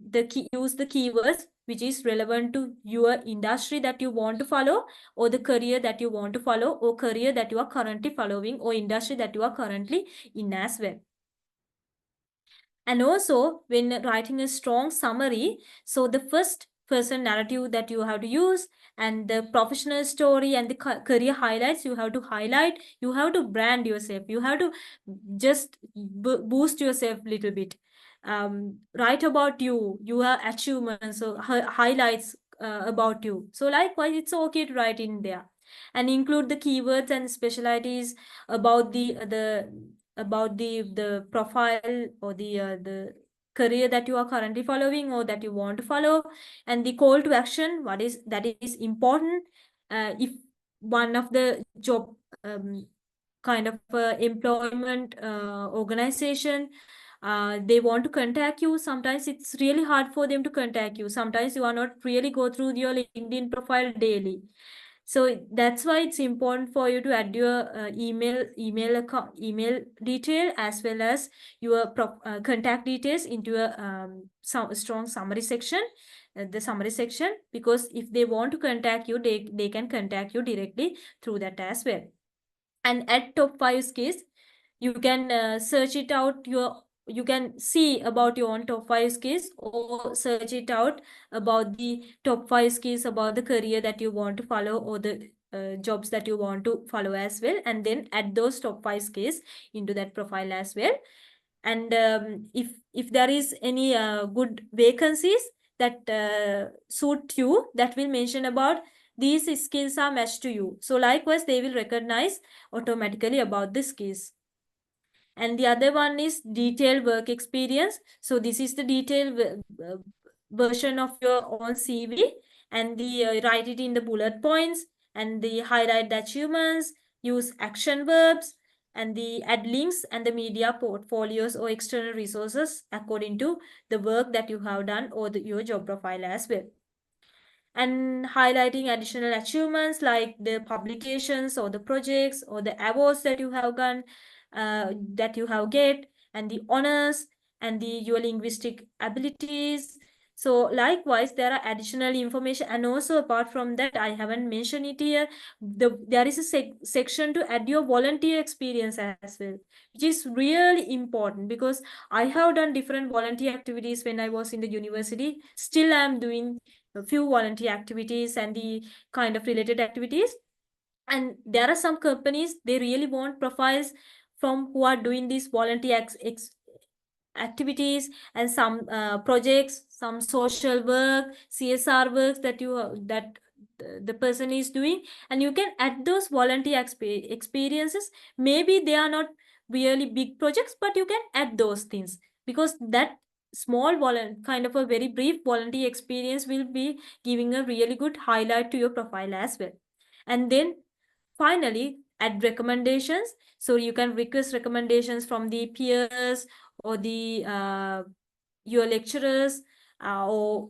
use the keywords which is relevant to your industry that you want to follow, or the career that you want to follow, or career that you are currently following, or industry that you are currently in as well. And also, when writing a strong summary, so the first person narrative that you have to use, and the professional story and the career highlights you have to highlight. You have to brand yourself. You have to just boost yourself a little bit. Write about you, your achievements, so highlights about you. So likewise, it's okay to write in there, and include the keywords and specialties about the profile or the career that you are currently following or that you want to follow, and the call to action, what is that is important. If one of the job kind of employment organization, they want to contact you, sometimes it's really hard for them to contact you. Sometimes you are not really go through your LinkedIn profile daily. So that's why it's important for you to add your email detail as well as your contact details into a strong summary section, the summary section, because if they want to contact you, they can contact you directly through that as well. And at top 5 skills, you can search it out you can see about your own top 5 skills, or search it out about the top 5 skills about the career that you want to follow, or the jobs that you want to follow as well, and then add those top 5 skills into that profile as well. And if there is any good vacancies that suit you, that will mention about these skills are matched to you, so likewise they will recognize automatically about the skills. And the other one is detailed work experience. So this is the detailed version of your own CV, and the write it in the bullet points, and the highlight the achievements, use action verbs, and the add links and the media portfolios or external resources according to the work that you have done or your job profile as well. And highlighting additional achievements like the publications or the projects or the awards that you have done, that you have get, and the honors, and your linguistic abilities. So likewise, there are additional information, and also apart from that, I haven't mentioned it here, there is a section to add your volunteer experience as well, which is really important, because I have done different volunteer activities when I was in the university. Still I am doing a few volunteer activities and the kind of related activities. And there are some companies, they really want profiles from who are doing these volunteer activities, and some projects, some social work, CSR works that the person is doing, and you can add those volunteer experiences. Maybe they are not really big projects, but you can add those things, because that small kind of a very brief volunteer experience will be giving a really good highlight to your profile as well. And then finally, add recommendations. So you can request recommendations from the peers or the your lecturers, or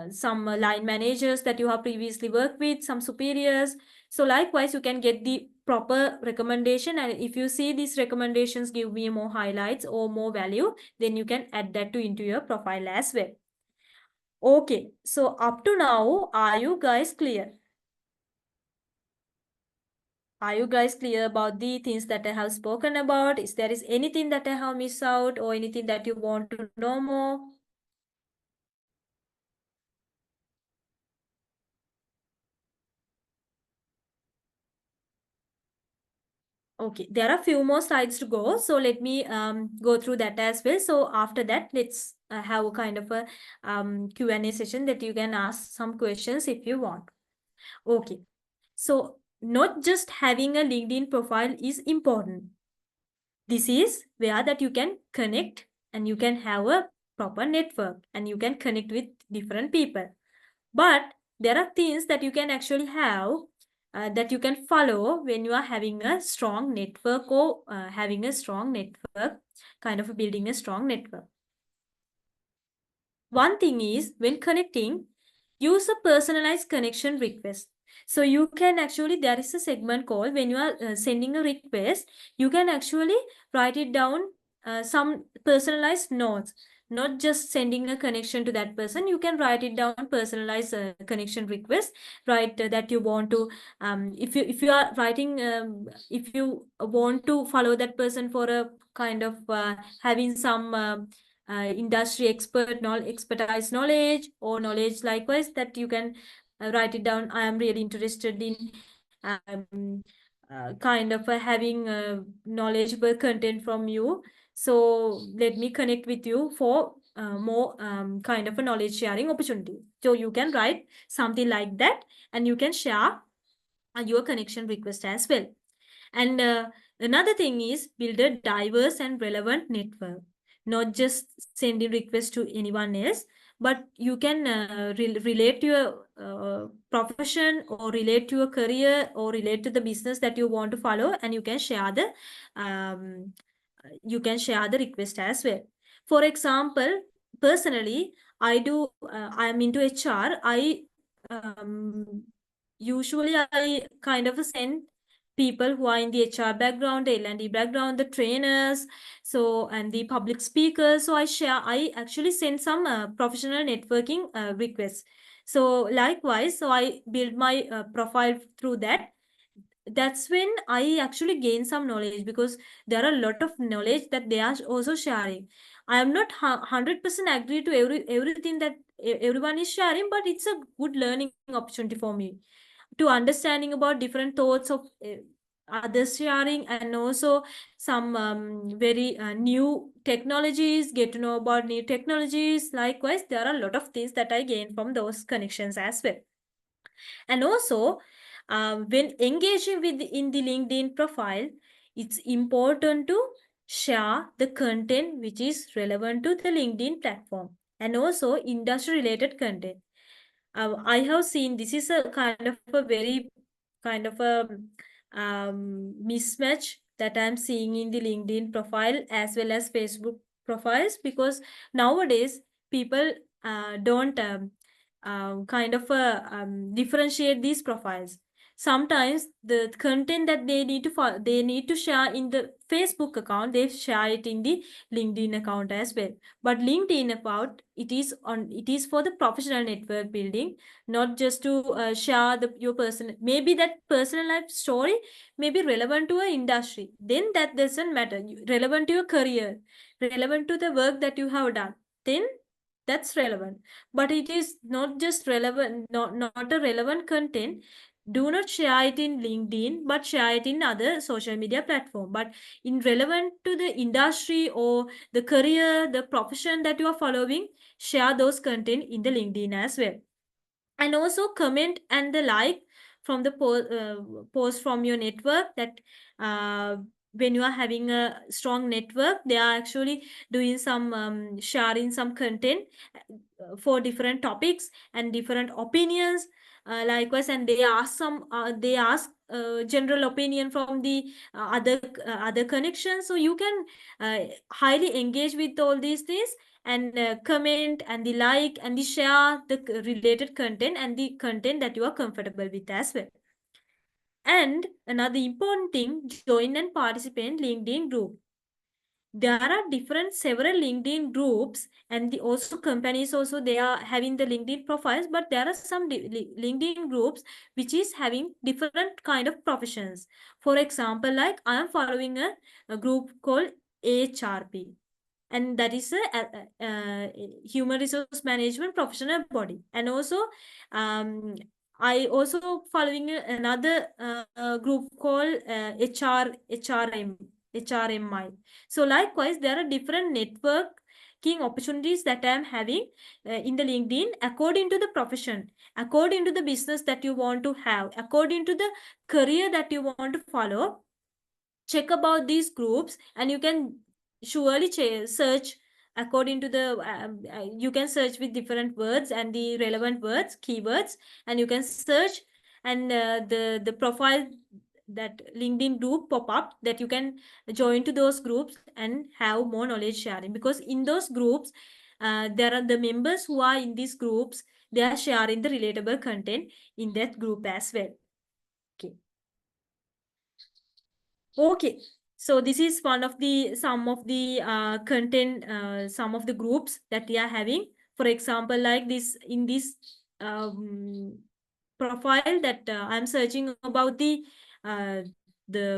some line managers that you have previously worked with, some superiors. So likewise, you can get the proper recommendation, and if you see these recommendations give me more highlights or more value, then you can add that into your profile as well. Okay, so up to now, are you guys clear? Are you guys clear about the things that I have spoken about? Is there anything that I have missed out, or anything that you want to know more? Okay, there are a few more slides to go, so let me go through that as well. So after that, let's have a kind of a Q&A session that you can ask some questions if you want. Okay, so not just having a LinkedIn profile is important. This is where that you can connect, and you can have a proper network, and you can connect with different people. But there are things that you can actually have, that you can follow when you are having a strong network, or having a strong network, kind of building a strong network. One thing is, when connecting, use a personalized connection request. So you can actually, there is a segment called, when you are sending a request, you can actually write it down, some personalized notes. Not just sending a connection to that person, you can write it down, personalized connection request. Write that you want to, if you are writing, if you want to follow that person for a kind of having some industry expertise knowledge, or knowledge likewise, that you can write it down. I am really interested in kind of having knowledgeable content from you, so let me connect with you for more kind of a knowledge sharing opportunity. So you can write something like that, and you can share your connection request as well. And another thing is, build a diverse and relevant network. Not just sending requests to anyone else, but you can relate to your profession, or relate to your career, or relate to the business that you want to follow, and um, you can share the request as well. For example, personally, I am into HR. Um, Usually I kind of send people who are in the HR background, the L&D background, the trainers, so, and the public speakers. So I actually send some professional networking requests. So likewise, so I build my profile through that. That's when I actually gain some knowledge, because there are a lot of knowledge that they are also sharing. I am not 100% agree to everything that everyone is sharing, but it's a good learning opportunity for me to understanding about different thoughts of others sharing, and also some very new technologies, get to know about new technologies. Likewise, there are a lot of things that I gain from those connections as well. And also, when engaging with in the LinkedIn profile, it's important to share the content which is relevant to the LinkedIn platform, and also industry related content. I have seen this is a kind of a very kind of a mismatch that I'm seeing in the LinkedIn profile as well as Facebook profiles, because nowadays people don't kind of differentiate these profiles. Sometimes the content that they need to they need to share in the Facebook account, they share it in the LinkedIn account as well. But LinkedIn account, it is for the professional network building, not just to share your person. Maybe that personal life story may be relevant to a industry, then that doesn't matter. Relevant to your career, relevant to the work that you have done, then that's relevant. But it is not just relevant, not a relevant content. Do not share it in LinkedIn, but share it in other social media platform. But in relevant to the industry or the career, the profession that you are following, share those content in the LinkedIn as well. And also comment and the like from the post from your network, that uh, when you are having a strong network, they are actually doing some sharing some content for different topics and different opinions, likewise, and they ask general opinion from the other connections. So you can highly engage with all these things, and comment and the like and the share the related content and the content that you are comfortable with as well. And another important thing, join and participate in LinkedIn group. There are different several LinkedIn groups, and also companies also, they are having the LinkedIn profiles, but there are some LinkedIn groups which is having different kind of professions. For example, like I am following a group called HRP, and that is a human resource management professional body. And also um, I also following another group called HRMI. So likewise, there are different networking opportunities that I am having in the LinkedIn, according to the profession, according to the business that you want to have, according to the career that you want to follow. Check about these groups, and you can surely search according to the you can search with different words and the relevant words, keywords, and you can search, and the profile that LinkedIn group pop up, that you can join to those groups and have more knowledge sharing, because in those groups there are the members who are in these groups, they are sharing the relatable content in that group as well. Okay. Okay, so this is some of the content, some of the groups that we are having. For example, like this, in this profile that I'm searching about the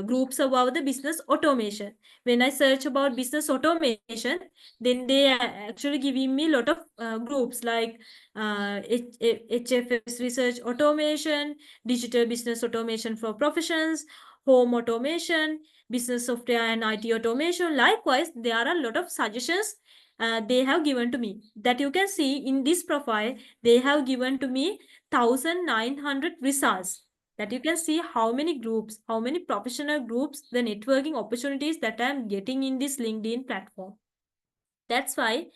groups about the business automation. When I search about business automation, then they are actually giving me a lot of groups like HFS research automation, digital business automation for professions, home automation, business software and IT automation. Likewise, there are a lot of suggestions they have given to me, that you can see in this profile. They have given to me 1900 results, that you can see how many groups, how many professional groups, the networking opportunities that I am getting in this LinkedIn platform. That's why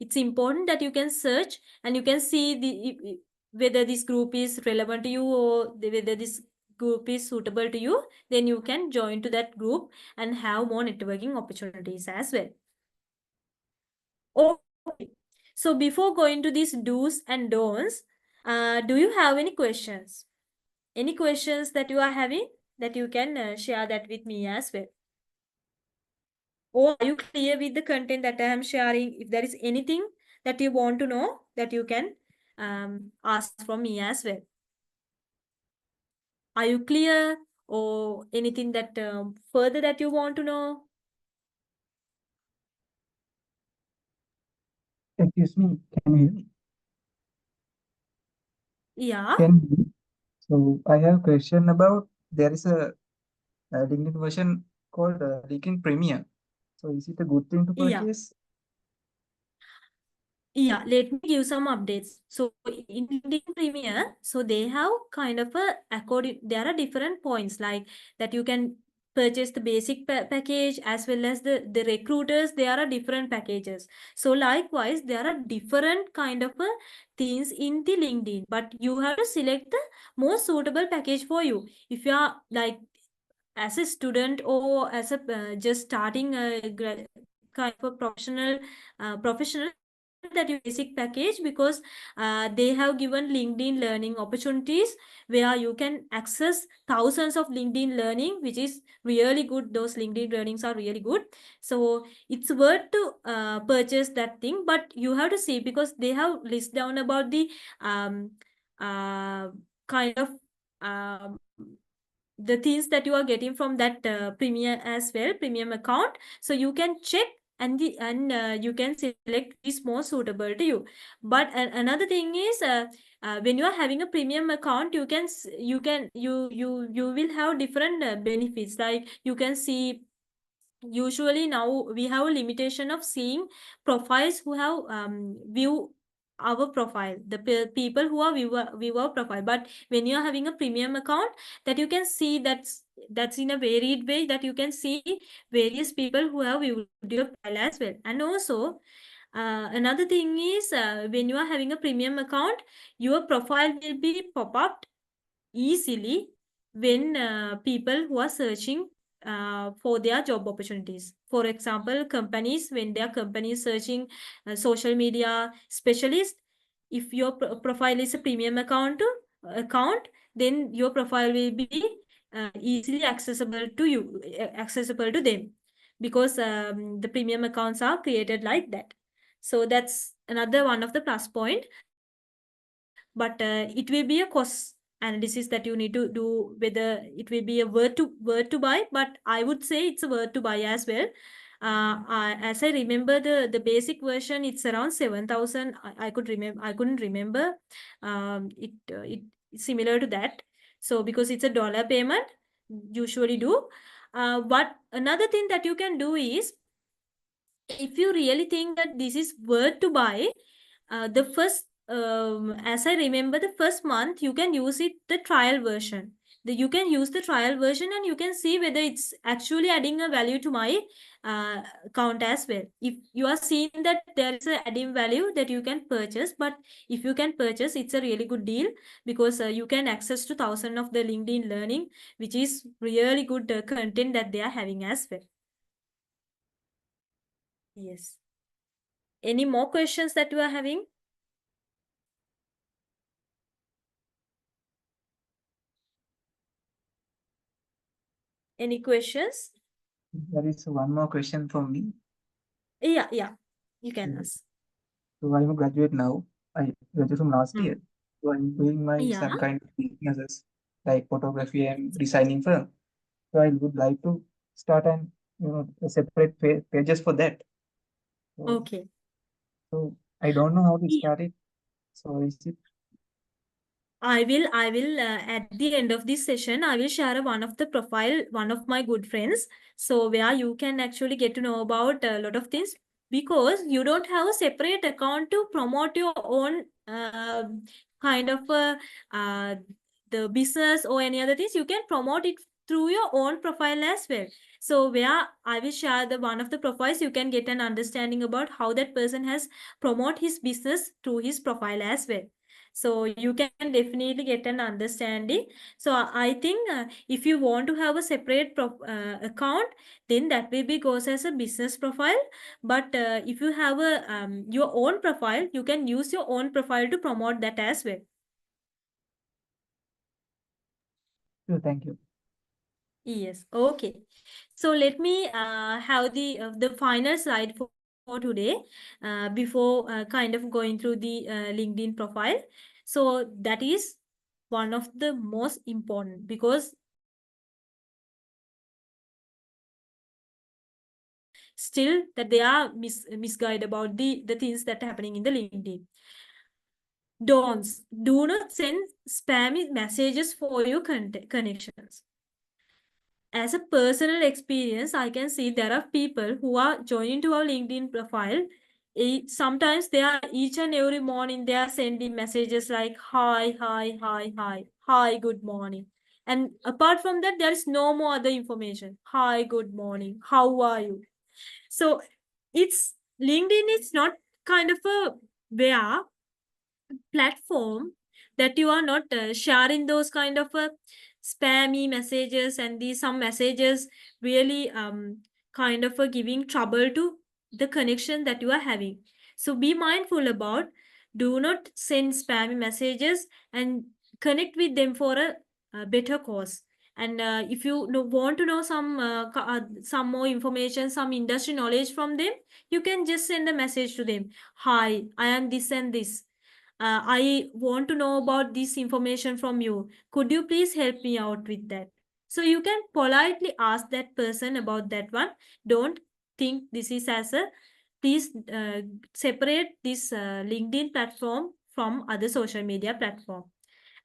it's important that you can search and you can see whether this group is relevant to you, or whether this group is suitable to you. Then you can join to that group and have more networking opportunities as well. Okay, so before going to these do's and don'ts, do you have any questions? Any questions that you are having, that you can share that with me as well? Or are you clear with the content that I am sharing? If there is anything that you want to know, that you can ask from me as well. Are you clear, or anything that further that you want to know? Excuse me, can you hear me? Yeah. Can you hear me? So I have a question about, there is a LinkedIn version called LinkedIn Premier. So is it a good thing to Yeah. purchase? Yeah, let me give some updates. So in LinkedIn Premier, so they have kind of there are different points like that you can purchase the basic package, as well as the recruiters, there are different packages. So likewise, there are different kind of things in the LinkedIn, but you have to select the most suitable package for you. If you are like as a student, or as a just starting a kind of a professional, that you basic package, because they have given LinkedIn learning opportunities where you can access thousands of LinkedIn learning, which is really good. Those LinkedIn learnings are really good, so it's worth to purchase that thing. But you have to see, because they have list down about the um, uh, kind of um, the things that you are getting from that premium as well, premium account. So you can check, and you can select is more suitable to you. But another thing is, when you are having a premium account, you will have different benefits. Like you can see, usually now we have a limitation of seeing profiles who have view our profile, the people who are viewer profile. But when you are having a premium account, that you can see that's in a varied way, that you can see various people who have viewed your profile as well. And also another thing is when you are having a premium account, your profile will be pop up easily when people who are searching for their job opportunities. For example, companies, when their company is searching social media specialist, if your profile is a premium account, then your profile will be easily accessible to you, accessible to them, because the premium accounts are created like that. So that's another one of the plus point. But it will be a cost analysis that you need to do, whether it will be a word to buy. But I would say it's a word to buy as well. As I remember, the basic version, it's around 7,000. I couldn't remember. It's similar to that. So because it's a dollar payment, usually do. But another thing that you can do is, if you really think that this is worth to buy, the first as I remember, the first month you can use the trial version. You can use the trial version, and you can see whether it's actually adding a value to my account as well. If you are seeing that there is a adding value, that you can purchase. But if you can purchase, it's a really good deal, because you can access to 1,000 of the LinkedIn Learning, which is really good content that they are having as well. Yes. Any more questions that you are having? Any questions? There is one more question from me. Yeah, you can Mm. ask. So I'm a graduate now. I graduated from last Mm. year. So I'm doing my Yeah. some kind of businesses like photography and designing firm. So I would like to start a separate pages for that. So, Okay. so I don't know how to Yeah. start it. So is it I will at the end of this session, I will share one of the profile, one of my good friends. So where you can actually get to know about a lot of things, because you don't have a separate account to promote your own kind of the business or any other things. You can promote it through your own profile as well. So where I will share the one of the profiles, you can get an understanding about how that person has promote his business through his profile as well. So you can definitely get an understanding. So I think if you want to have a separate account, then that will be goes as a business profile. But if you have a your own profile, you can use your own profile to promote that as well. Thank you. Yes. Okay. So let me have the final slide for today before kind of going through the LinkedIn profile. So that is one of the most important, because still that they are misguided about the things that are happening in the LinkedIn. Do not send spammy messages for your connections. As a personal experience, I can see there are people who are joining to our LinkedIn profile. Sometimes they are each and every morning they are sending messages like hi, hi, hi, hi, hi, good morning. And apart from that, there is no more other information. Hi, good morning. How are you? So it's LinkedIn is not kind of a where platform that you are not sharing those kind of spammy messages, and these some messages really kind of giving trouble to the connection that you are having. So be mindful about, do not send spammy messages, and connect with them for a better cause. And if you want to know some more information, some industry knowledge from them, you can just send a message to them. Hi, I am this and this. I want to know about this information from you. Could you please help me out with that? So you can politely ask that person about that one. Don't think this is as a, please separate this LinkedIn platform from other social media platform.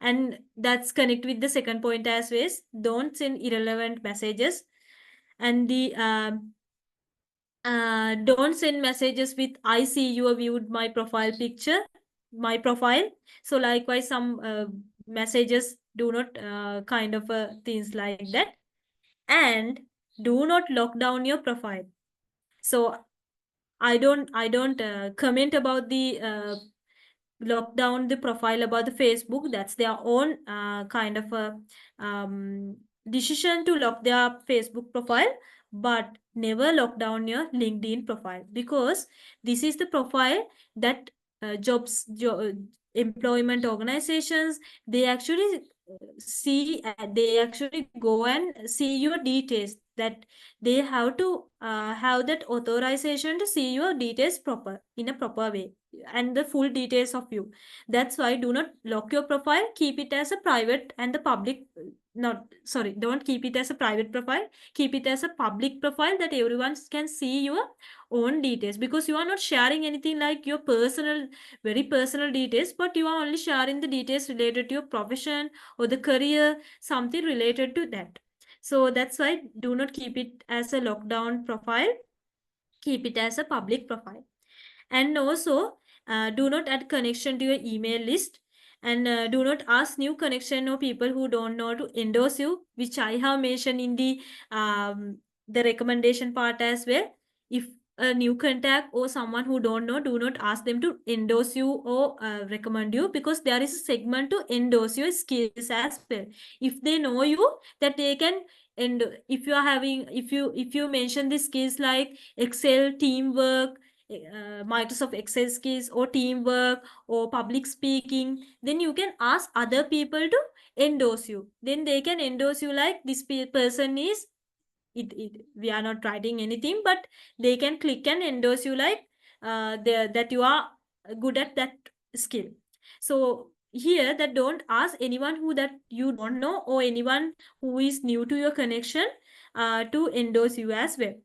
And that's connect with the second point as well. Don't send irrelevant messages. And the don't send messages with I see you viewed my profile picture. my profile. So likewise, some messages do not kind of things like that. And do not lock down your profile. So I don't comment about the lock down the profile about the Facebook. That's their own kind of a decision to lock their Facebook profile, but never lock down your LinkedIn profile, because this is the profile that employment organizations, they actually they actually go and see your details, that they have to have that authorization to see your details in a proper way, and the full details of you. That's why do not lock your profile, keep it as a private and the public, not sorry, don't keep it as a private profile, keep it as a public profile, that everyone can see your own details, because you are not sharing anything like your personal, very personal details, but you are only sharing the details related to your profession or the career, something related to that. So that's why do not keep it as a lockdown profile, keep it as a public profile. And also do not add connection to your email list, and do not ask new connection or people who don't know to endorse you, which I have mentioned in the recommendation part as well. If a new contact or someone who don't know, do not ask them to endorse you or recommend you, because there is a segment to endorse your skills as well. If they know you, that they can. And if you are having, if you mention the skills like Excel, teamwork, Microsoft Excel skills, or teamwork, or public speaking, then you can ask other people to endorse you. Then they can endorse you like this person is we are not writing anything, but they can click and endorse you like that you are good at that skill. So here, that don't ask anyone who that you don't know, or anyone who is new to your connection to endorse you as well.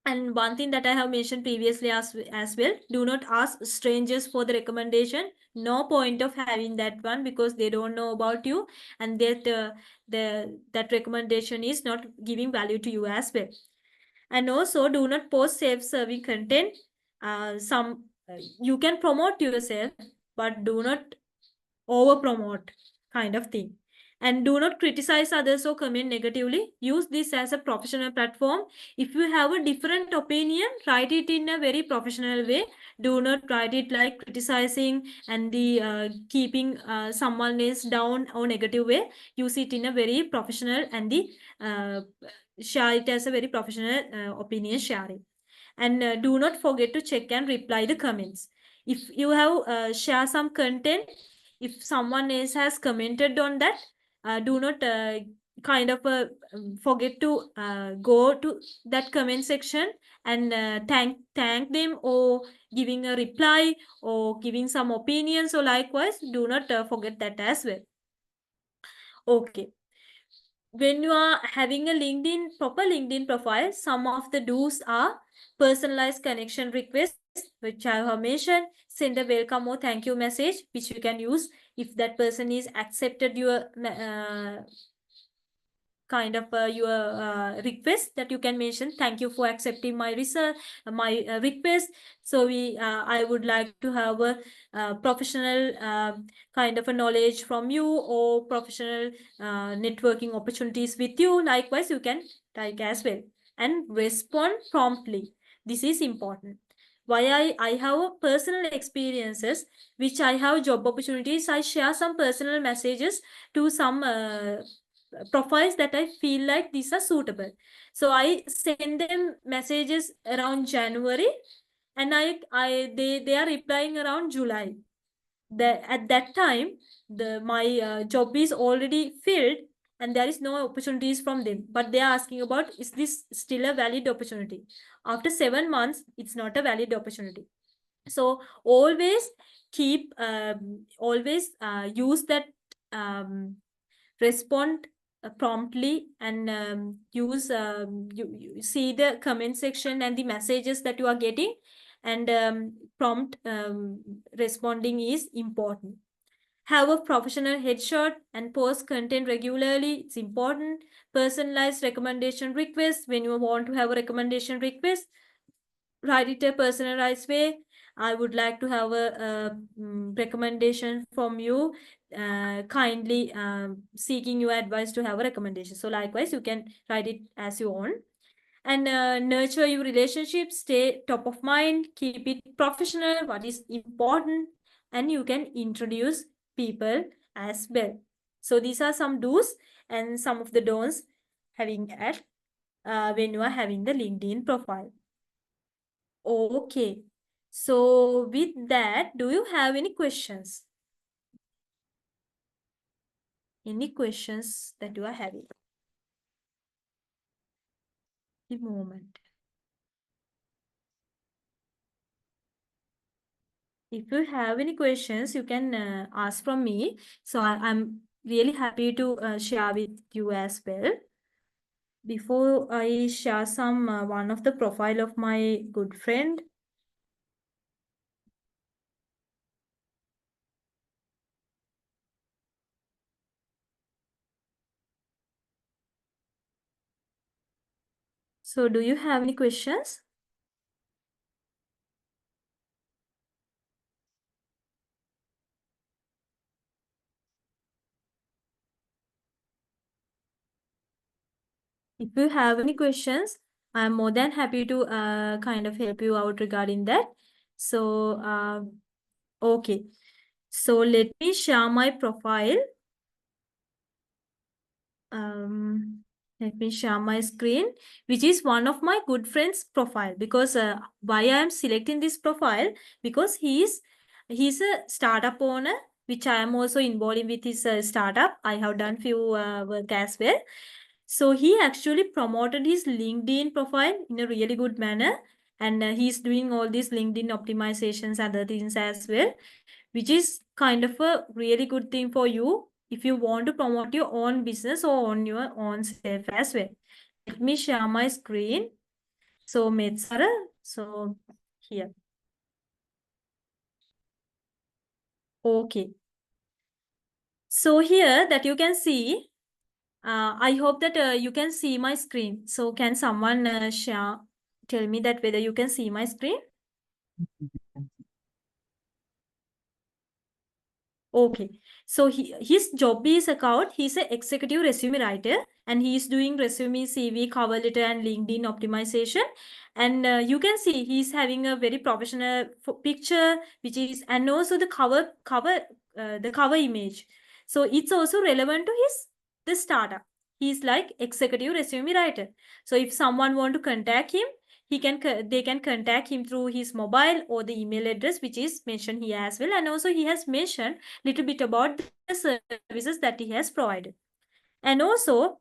And one thing that I have mentioned previously as well, do not ask strangers for the recommendation. No point of having that one, because they don't know about you, and that recommendation is not giving value to you as well. And also, do not post self-serving content. You can promote yourself, but do not over promote, kind of thing. And do not criticize others or comment negatively. Use this as a professional platform. If you have a different opinion, write it in a very professional way. Do not write it like criticizing and the keeping someone else down or negative way. Use it in a very professional, and the share it as a very professional opinion sharing. And do not forget to check and reply the comments. If you have share some content, if someone else has commented on that, do not kind of forget to go to that comment section and thank them, or giving a reply, or giving some opinions, or likewise, do not forget that as well. Okay. When you are having a proper LinkedIn profile, some of the do's are personalized connection requests, which I have mentioned, send a welcome or thank you message, which you can use if that person is accepted your kind of your request, that you can mention, thank you for accepting my request. So I would like to have a professional kind of a knowledge from you, or professional networking opportunities with you. Likewise, you can type as well, and respond promptly. This is important. Why I have personal experiences, which I have job opportunities, I share some personal messages to some profiles that I feel like these are suitable. So I send them messages around January, and they are replying around July. At that time, my job is already filled, and there is no opportunities from them. But they are asking about, is this still a valid opportunity? After 7 months, it's not a valid opportunity. So always use that respond promptly, and you see the comment section and the messages that you are getting, and prompt responding is important. Have a professional headshot and post content regularly. It's important. Personalized recommendation requests. When you want to have a recommendation request, write it a personalized way. I would like to have a recommendation from you, kindly seeking your advice to have a recommendation. So likewise, you can write it as you want. And nurture your relationship, stay top of mind, keep it professional, what is important, and you can introduce people as well. So these are some do's and some of the don'ts having at when you are having the LinkedIn profile. Okay. So with that, do you have any questions? Any questions that you are having? The moment. If you have any questions, you can ask from me. So I'm really happy to share with you as well. Before I share some one of the profile of my good friend. So do you have any questions? If you have any questions, I'm more than happy to kind of help you out regarding that. So, okay. So let me share my profile. Let me share my screen, which is one of my good friend's profile. Because why I am selecting this profile? Because he's a startup owner, which I am also involved in with his startup. I have done few work as well. So he actually promoted his LinkedIn profile in a really good manner. And he's doing all these LinkedIn optimizations and other things as well, which is kind of a really good thing for you if you want to promote your own business or on your own self as well. Let me share my screen. So Metsara, so here. Okay. So here that you can see, I hope that you can see my screen. So can someone tell me that whether you can see my screen? Okay. So his job is account. He's an executive resume writer and he's doing resume, CV, cover letter and LinkedIn optimization. And you can see he's having a very professional picture, which is, and also the cover image. So it's also relevant to the startup. He's like executive resume writer. So if someone want to contact him, they can contact him through his mobile or the email address, which is mentioned here as well. And also he has mentioned little bit about the services that he has provided. And also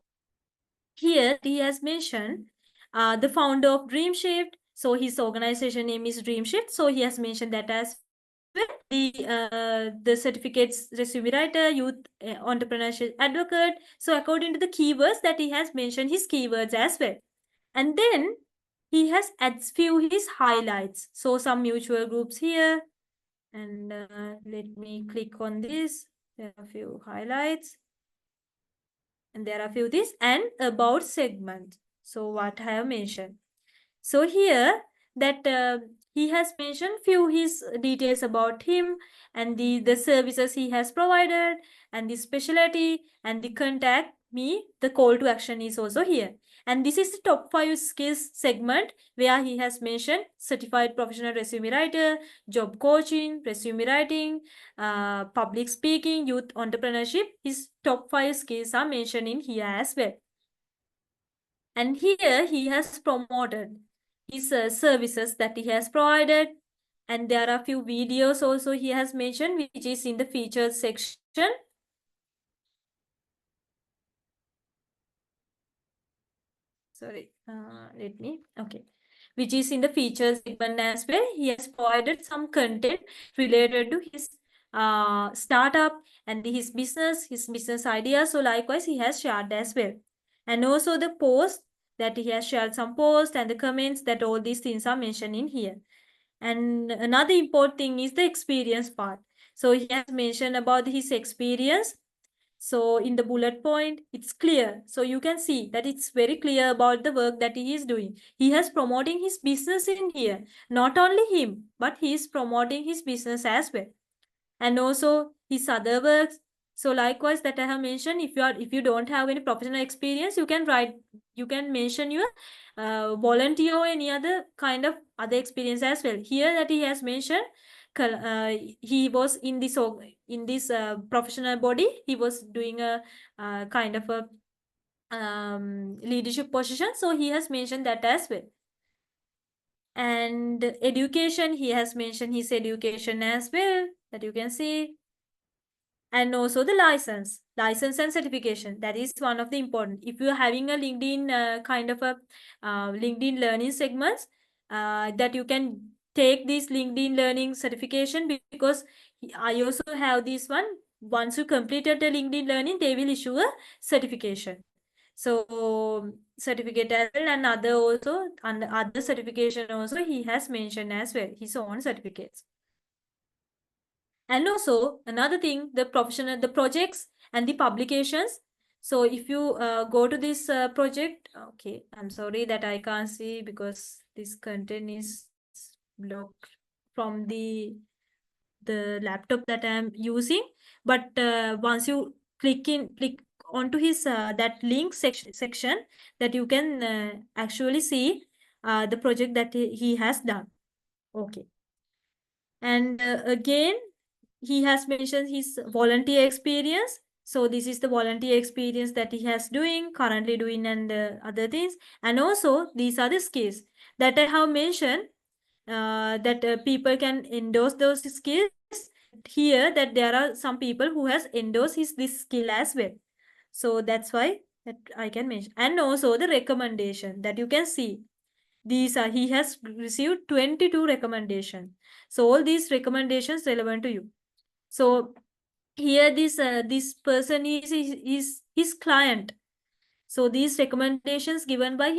here he has mentioned the founder of DreamShift. So his organization name is DreamShift. So he has mentioned that as well. The certificates, resume writer, youth entrepreneurship advocate. So according to the keywords that he has mentioned, his keywords as well. And then he has adds few his highlights. So some mutual groups here. And let me click on this. There are a few highlights. And there are a few this and about segment. So what I have mentioned. So here that he has mentioned few his details about him and the services he has provided and the specialty and the contact me. The call to action is also here. And this is the top 5 skills segment where he has mentioned certified professional resume writer, job coaching, resume writing, public speaking, youth entrepreneurship. His top 5 skills are mentioned in here as well. And here he has promoted his services that he has provided. And there are a few videos also he has mentioned, which is in the featured section. Sorry, okay. Which is in the features segment as well. He has provided some content related to his startup and his business idea. So likewise, he has shared as well. And also the post that he has shared some posts and the comments that all these things are mentioned in here. And another important thing is the experience part. So he has mentioned about his experience. So in the bullet point, it's clear. So you can see that it's very clear about the work that he is doing. He has promoting his business in here. Not only him, but he is promoting his business as well. And also his other works. So likewise that I have mentioned, if you don't have any professional experience, you can mention your volunteer or any other kind of other experience as well. Here that he has mentioned, he was in this professional body. He was doing a kind of a leadership position. So he has mentioned that as well. And education, he has mentioned his education as well, that you can see. And also the license and certification, that is one of the important. If you're having a LinkedIn kind of a LinkedIn learning segments, that you can take this LinkedIn learning certification, because I also have this one. Once you completed the LinkedIn learning, they will issue a certification. So certificate as well, and other certification also he has mentioned as well, his own certificates. And also another thing, the projects and the publications. So if you go to this project, okay, I'm sorry that I can't see because this content is blocked from the laptop that I'm using. But once you click onto his that link section, that you can actually see the project that he has done. Okay. And again, he has mentioned his volunteer experience. So this is the volunteer experience that he has currently doing, and other things. And also these are the skills that I have mentioned, that people can endorse those skills. Here that there are some people who has endorsed this skill as well. So that's why that I can mention. And also the recommendation that you can see. These are, he has received 22 recommendations. So all these recommendations relevant to you. So here this person is his client. So these recommendations given by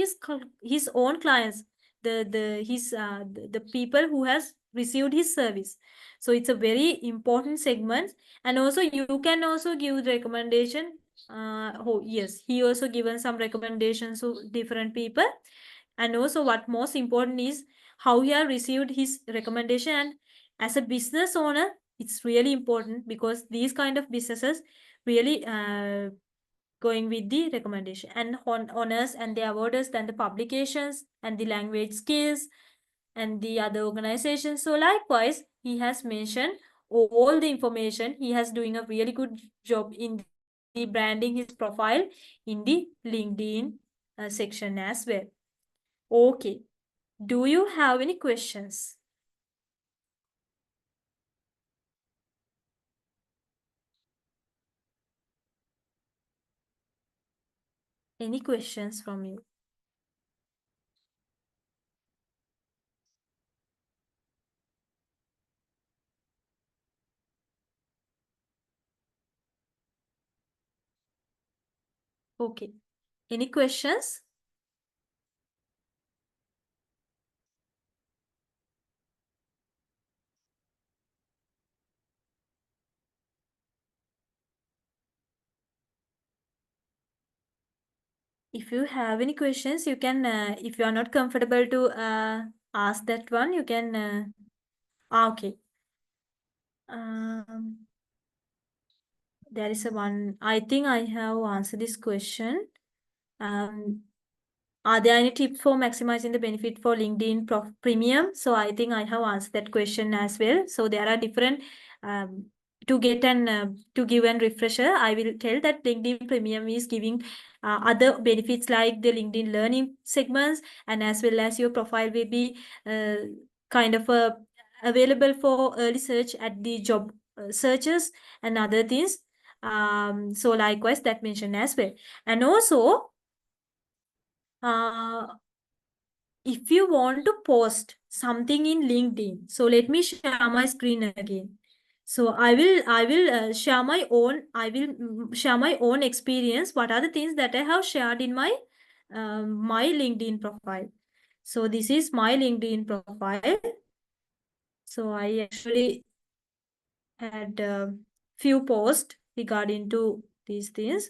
his own clients, the people who has received his service. So it's a very important segment. And also you can also give recommendation. Oh yes, he also given some recommendations to different people. And also what most important is how he have received his recommendation. And as a business owner, it's really important, because these kind of businesses really going with the recommendation and honors and the awards and the publications and the language skills and the other organizations. So likewise, he has mentioned all the information. He has doing a really good job in the branding his profile in the LinkedIn section as well. Okay. Do you have any questions? Any questions from you? Okay. Any questions? If you have any questions, you can, if you are not comfortable to ask that one, you can, okay. There is one, I think I have answered this question. Are there any tips for maximizing the benefit for LinkedIn Premium? So I think I have answered that question as well. So there are different, to get and to give an refresher, I will tell that LinkedIn Premium is giving other benefits like the LinkedIn learning segments, and as well as your profile will be kind of available for early search at the job searches and other things. So likewise that mentioned as well. And also, if you want to post something in LinkedIn, so let me share my screen again. So I will share my own, share my own experience. What are the things that I have shared in my my LinkedIn profile? So this is my LinkedIn profile. So I actually had a few posts regarding to these things.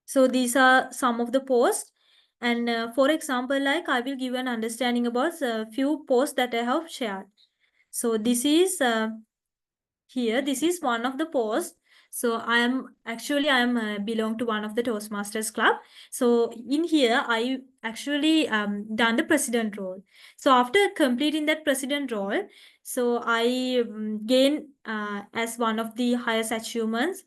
So these are some of the posts. And for example, like I will give an understanding about a few posts that I have shared. So this is here, this is one of the posts. So I am belong to one of the Toastmasters club. So in here, I actually done the president role. So after completing that president role, so I gain as one of the highest achievements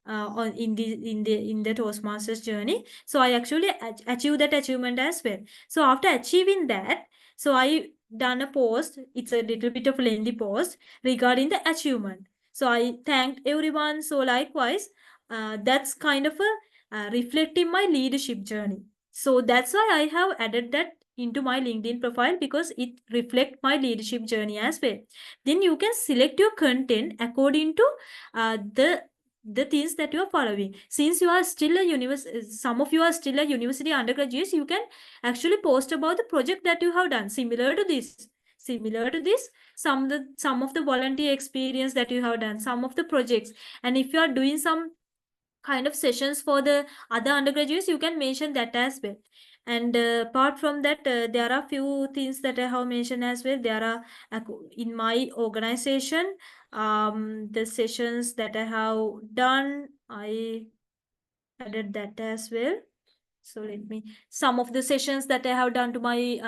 on in the Toastmasters journey. So I actually achieved that achievement as well. So after achieving that, so I done a post. It's a little bit of lengthy post regarding the achievement. So I thanked everyone. So likewise, that's kind of a reflecting my leadership journey. So that's why I have added that into my LinkedIn profile, because it reflects my leadership journey as well. Then you can select your content according to the things that you are following. Since you are still some of you are still a university undergraduates, you can actually post about the project that you have done similar to this. Some of the volunteer experience that you have done, some of the projects, and if you are doing some kind of sessions for the other undergraduates, you can mention that as well. And apart from that, there are few things that I have mentioned as well. There are in my organization, the sessions that I have done, I added that as well. So let me, some of the sessions that I have done to my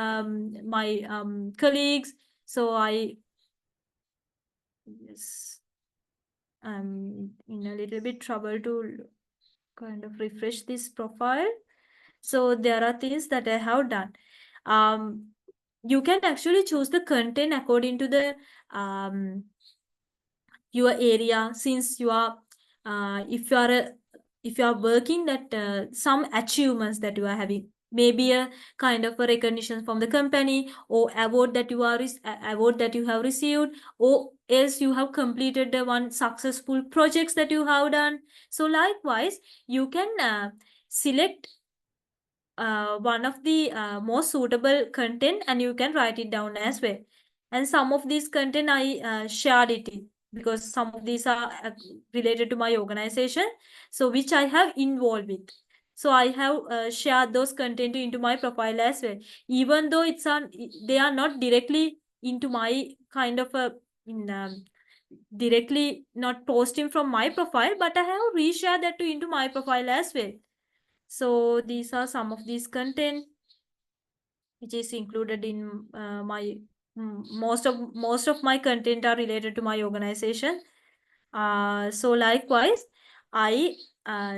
colleagues. So yes, I'm in a little bit trouble to kind of refresh this profile. So there are things that I have done. You can actually choose the content according to the your area. Since you are if you are working, that some achievements that you are having, maybe a kind of a recognition from the company, or award that you have received, or else you have completed the one successful projects that you have done. So likewise, you can select one of the most suitable content, and you can write it down as well. And some of these content I shared it in, because some of these are related to my organization, so which I have involved with. So I have shared those content into my profile as well, even though they are not directly into my kind of a directly not posting from my profile, but I have reshared that into my profile as well. So these are some of these content which is included in my most of my content are related to my organization. So likewise, I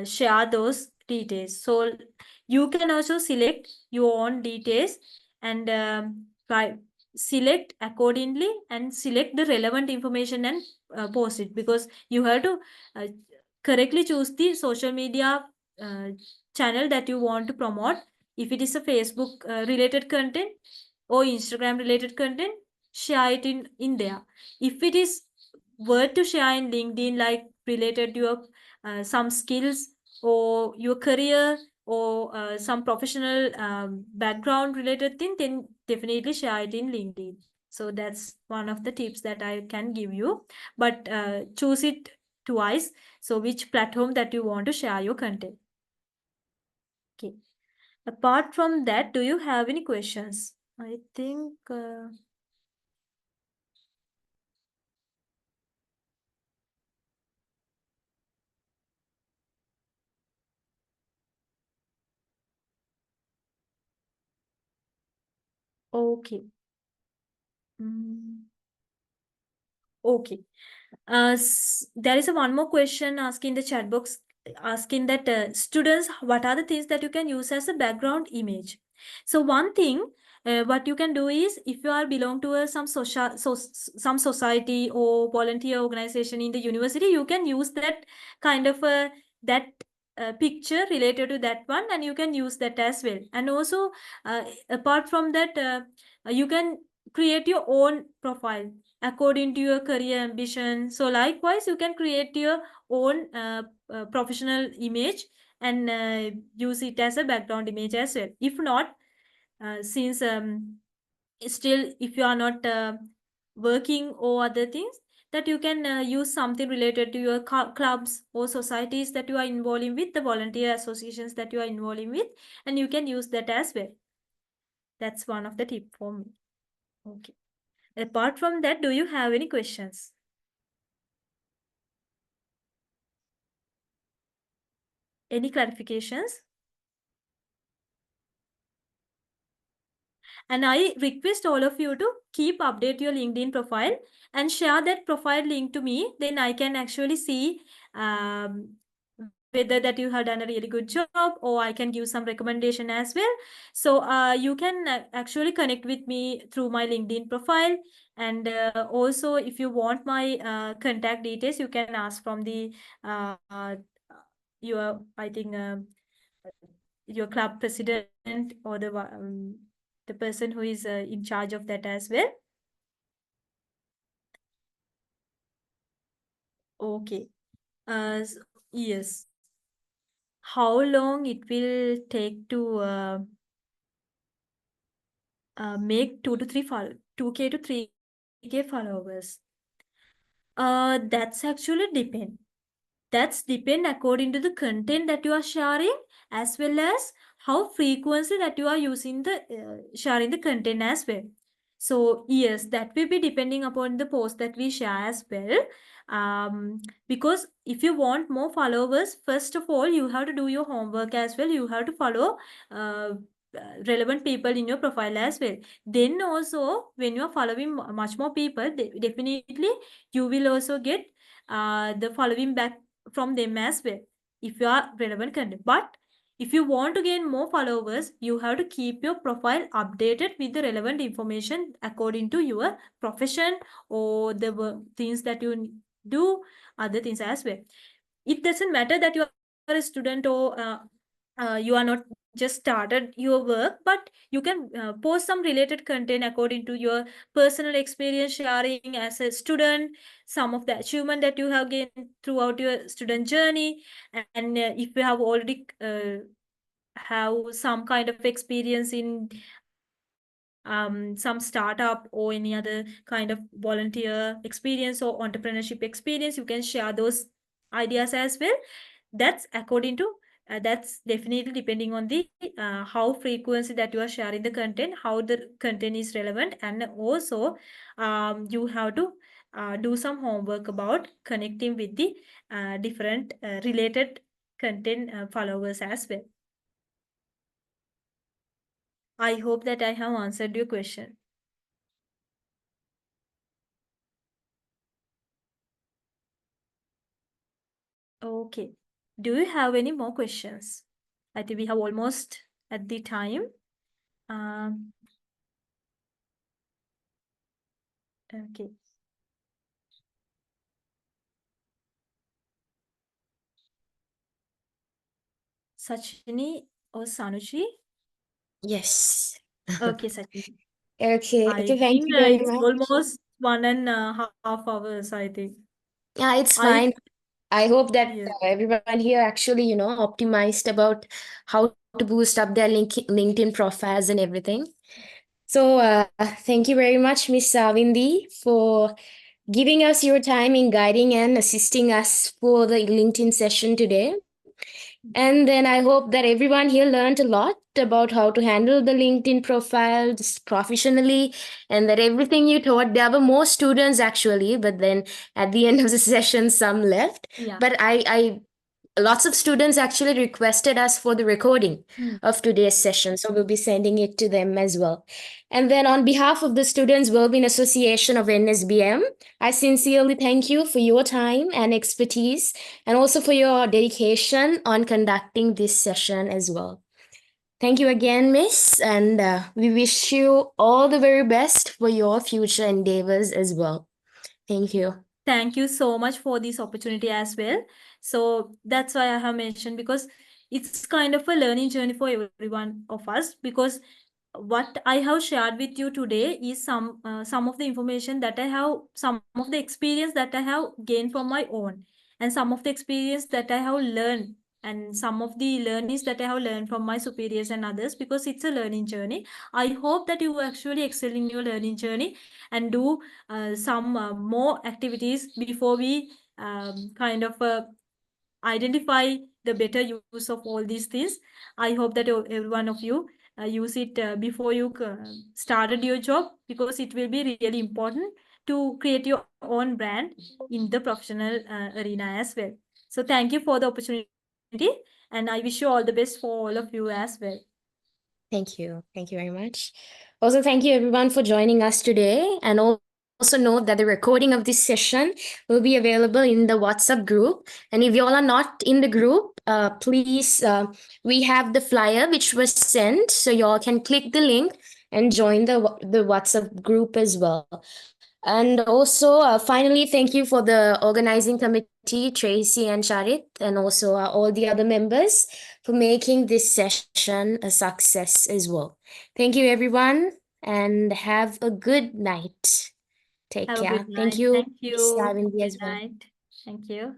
share those details. So you can also select your own details and select accordingly and select the relevant information and post it, because you have to correctly choose the social media channel that you want to promote. If it is a Facebook related content or Instagram related content, share it in there. If it is worth to share in LinkedIn, like related to your some skills or your career, or some professional background related thing, then definitely share it in LinkedIn. So that's one of the tips that I can give you. But choose it twice. So which platform that you want to share your content. Okay. Apart from that, do you have any questions? I think okay. Okay. There is one more question asking the chat box, asking that students, what are the things that you can use as a background image? So one thing, what you can do is, if you are belong to some society or volunteer organization in the university, you can use that kind of that picture related to that one, and you can use that as well. And also, apart from that, you can create your own profile according to your career ambition. So likewise, you can create your own professional image and use it as a background image as well. If not, since still if you are not working or other things, that you can use something related to your clubs or societies that you are involving with, the volunteer associations that you are involving with, and you can use that as well. That's one of the tip for me. Okay. Apart from that, do you have any questions? Any clarifications? And I request all of you to keep update your LinkedIn profile and share that profile link to me. Then I can actually see whether that you have done a really good job, or I can give some recommendation as well. So you can actually connect with me through my LinkedIn profile. And also, if you want my contact details, you can ask from the your, I think, your club president or the person who is in charge of that as well. Okay. Yes. How long it will take to make 2K to 3K followers? That's actually depend. That's depend according to the content that you are sharing, as well as how frequently that you are using the sharing the content as well. So yes, that will be depending upon the post that we share as well. Because if you want more followers, first of all, you have to do your homework as well. You have to follow relevant people in your profile as well. Then also, when you are following much more people, definitely you will also get the following back from them as well, if you are relevant content. But if you want to gain more followers, you have to keep your profile updated with the relevant information according to your profession or the things that you do, other things as well. It doesn't matter that you are a student or you are not just started your work, but you can post some related content according to your personal experience, sharing as a student, some of the achievement that you have gained throughout your student journey. And if you have already have some kind of experience in some startup or any other kind of volunteer experience or entrepreneurship experience, you can share those ideas as well. That's according to that's definitely depending on the how frequency that you are sharing the content, how the content is relevant, and also you have to do some homework about connecting with the different related content followers as well. I hope that I have answered your question. Okay. Do you have any more questions? I think we have almost at the time. Okay. Sachini or Sanuchi? Yes. Okay, Sachini. Okay. I Okay. Thank think you very it's much. almost 1.5 hours, I think. Yeah, it's I fine. I hope that Yes. everyone here actually, optimized about how to boost up their LinkedIn profiles and everything. So, thank you very much, Miss Savindi, for giving us your time in guiding and assisting us for the LinkedIn session today. And then I hope that everyone here learned a lot about how to handle the LinkedIn profile just professionally, and that everything you taught, there were more students actually, but then at the end of the session, some left. Yeah. But I lots of students actually requested us for the recording of today's session, so we'll be sending it to them as well. And then on behalf of the Students Wellbeing Association of NSBM, I sincerely thank you for your time and expertise, and also for your dedication on conducting this session as well. Thank you again, Miss, and we wish you all the very best for your future endeavors as well. Thank you. Thank you so much for this opportunity as well. So that's why I have mentioned, because it's kind of a learning journey for everyone of us, because what I have shared with you today is some of the information that I have, some of the experience that I have gained from my own, and some of the experience that I have learned and some of the learnings that I have learned from my superiors and others, because it's a learning journey. I hope that you actually excel in your learning journey and do some more activities before we kind of identify the better use of all these things. I hope that every one of you use it before you started your job, because it will be really important to create your own brand in the professional arena as well. So thank you for the opportunity, and I wish you all the best for all of you as well. Thank you. Thank you very much. Also, thank you everyone for joining us today. And also note that the recording of this session will be available in the WhatsApp group. And if you all are not in the group, please, we have the flyer which was sent. So you all can click the link and join the WhatsApp group as well. And also, finally, thank you for the organizing committee, Tracy and Charit, and also all the other members for making this session a success as well. Thank you, everyone, and have a good night. Take Have a care. good Thank night. you, Thank Miss you. Ravindi, Good as well. night. Thank you.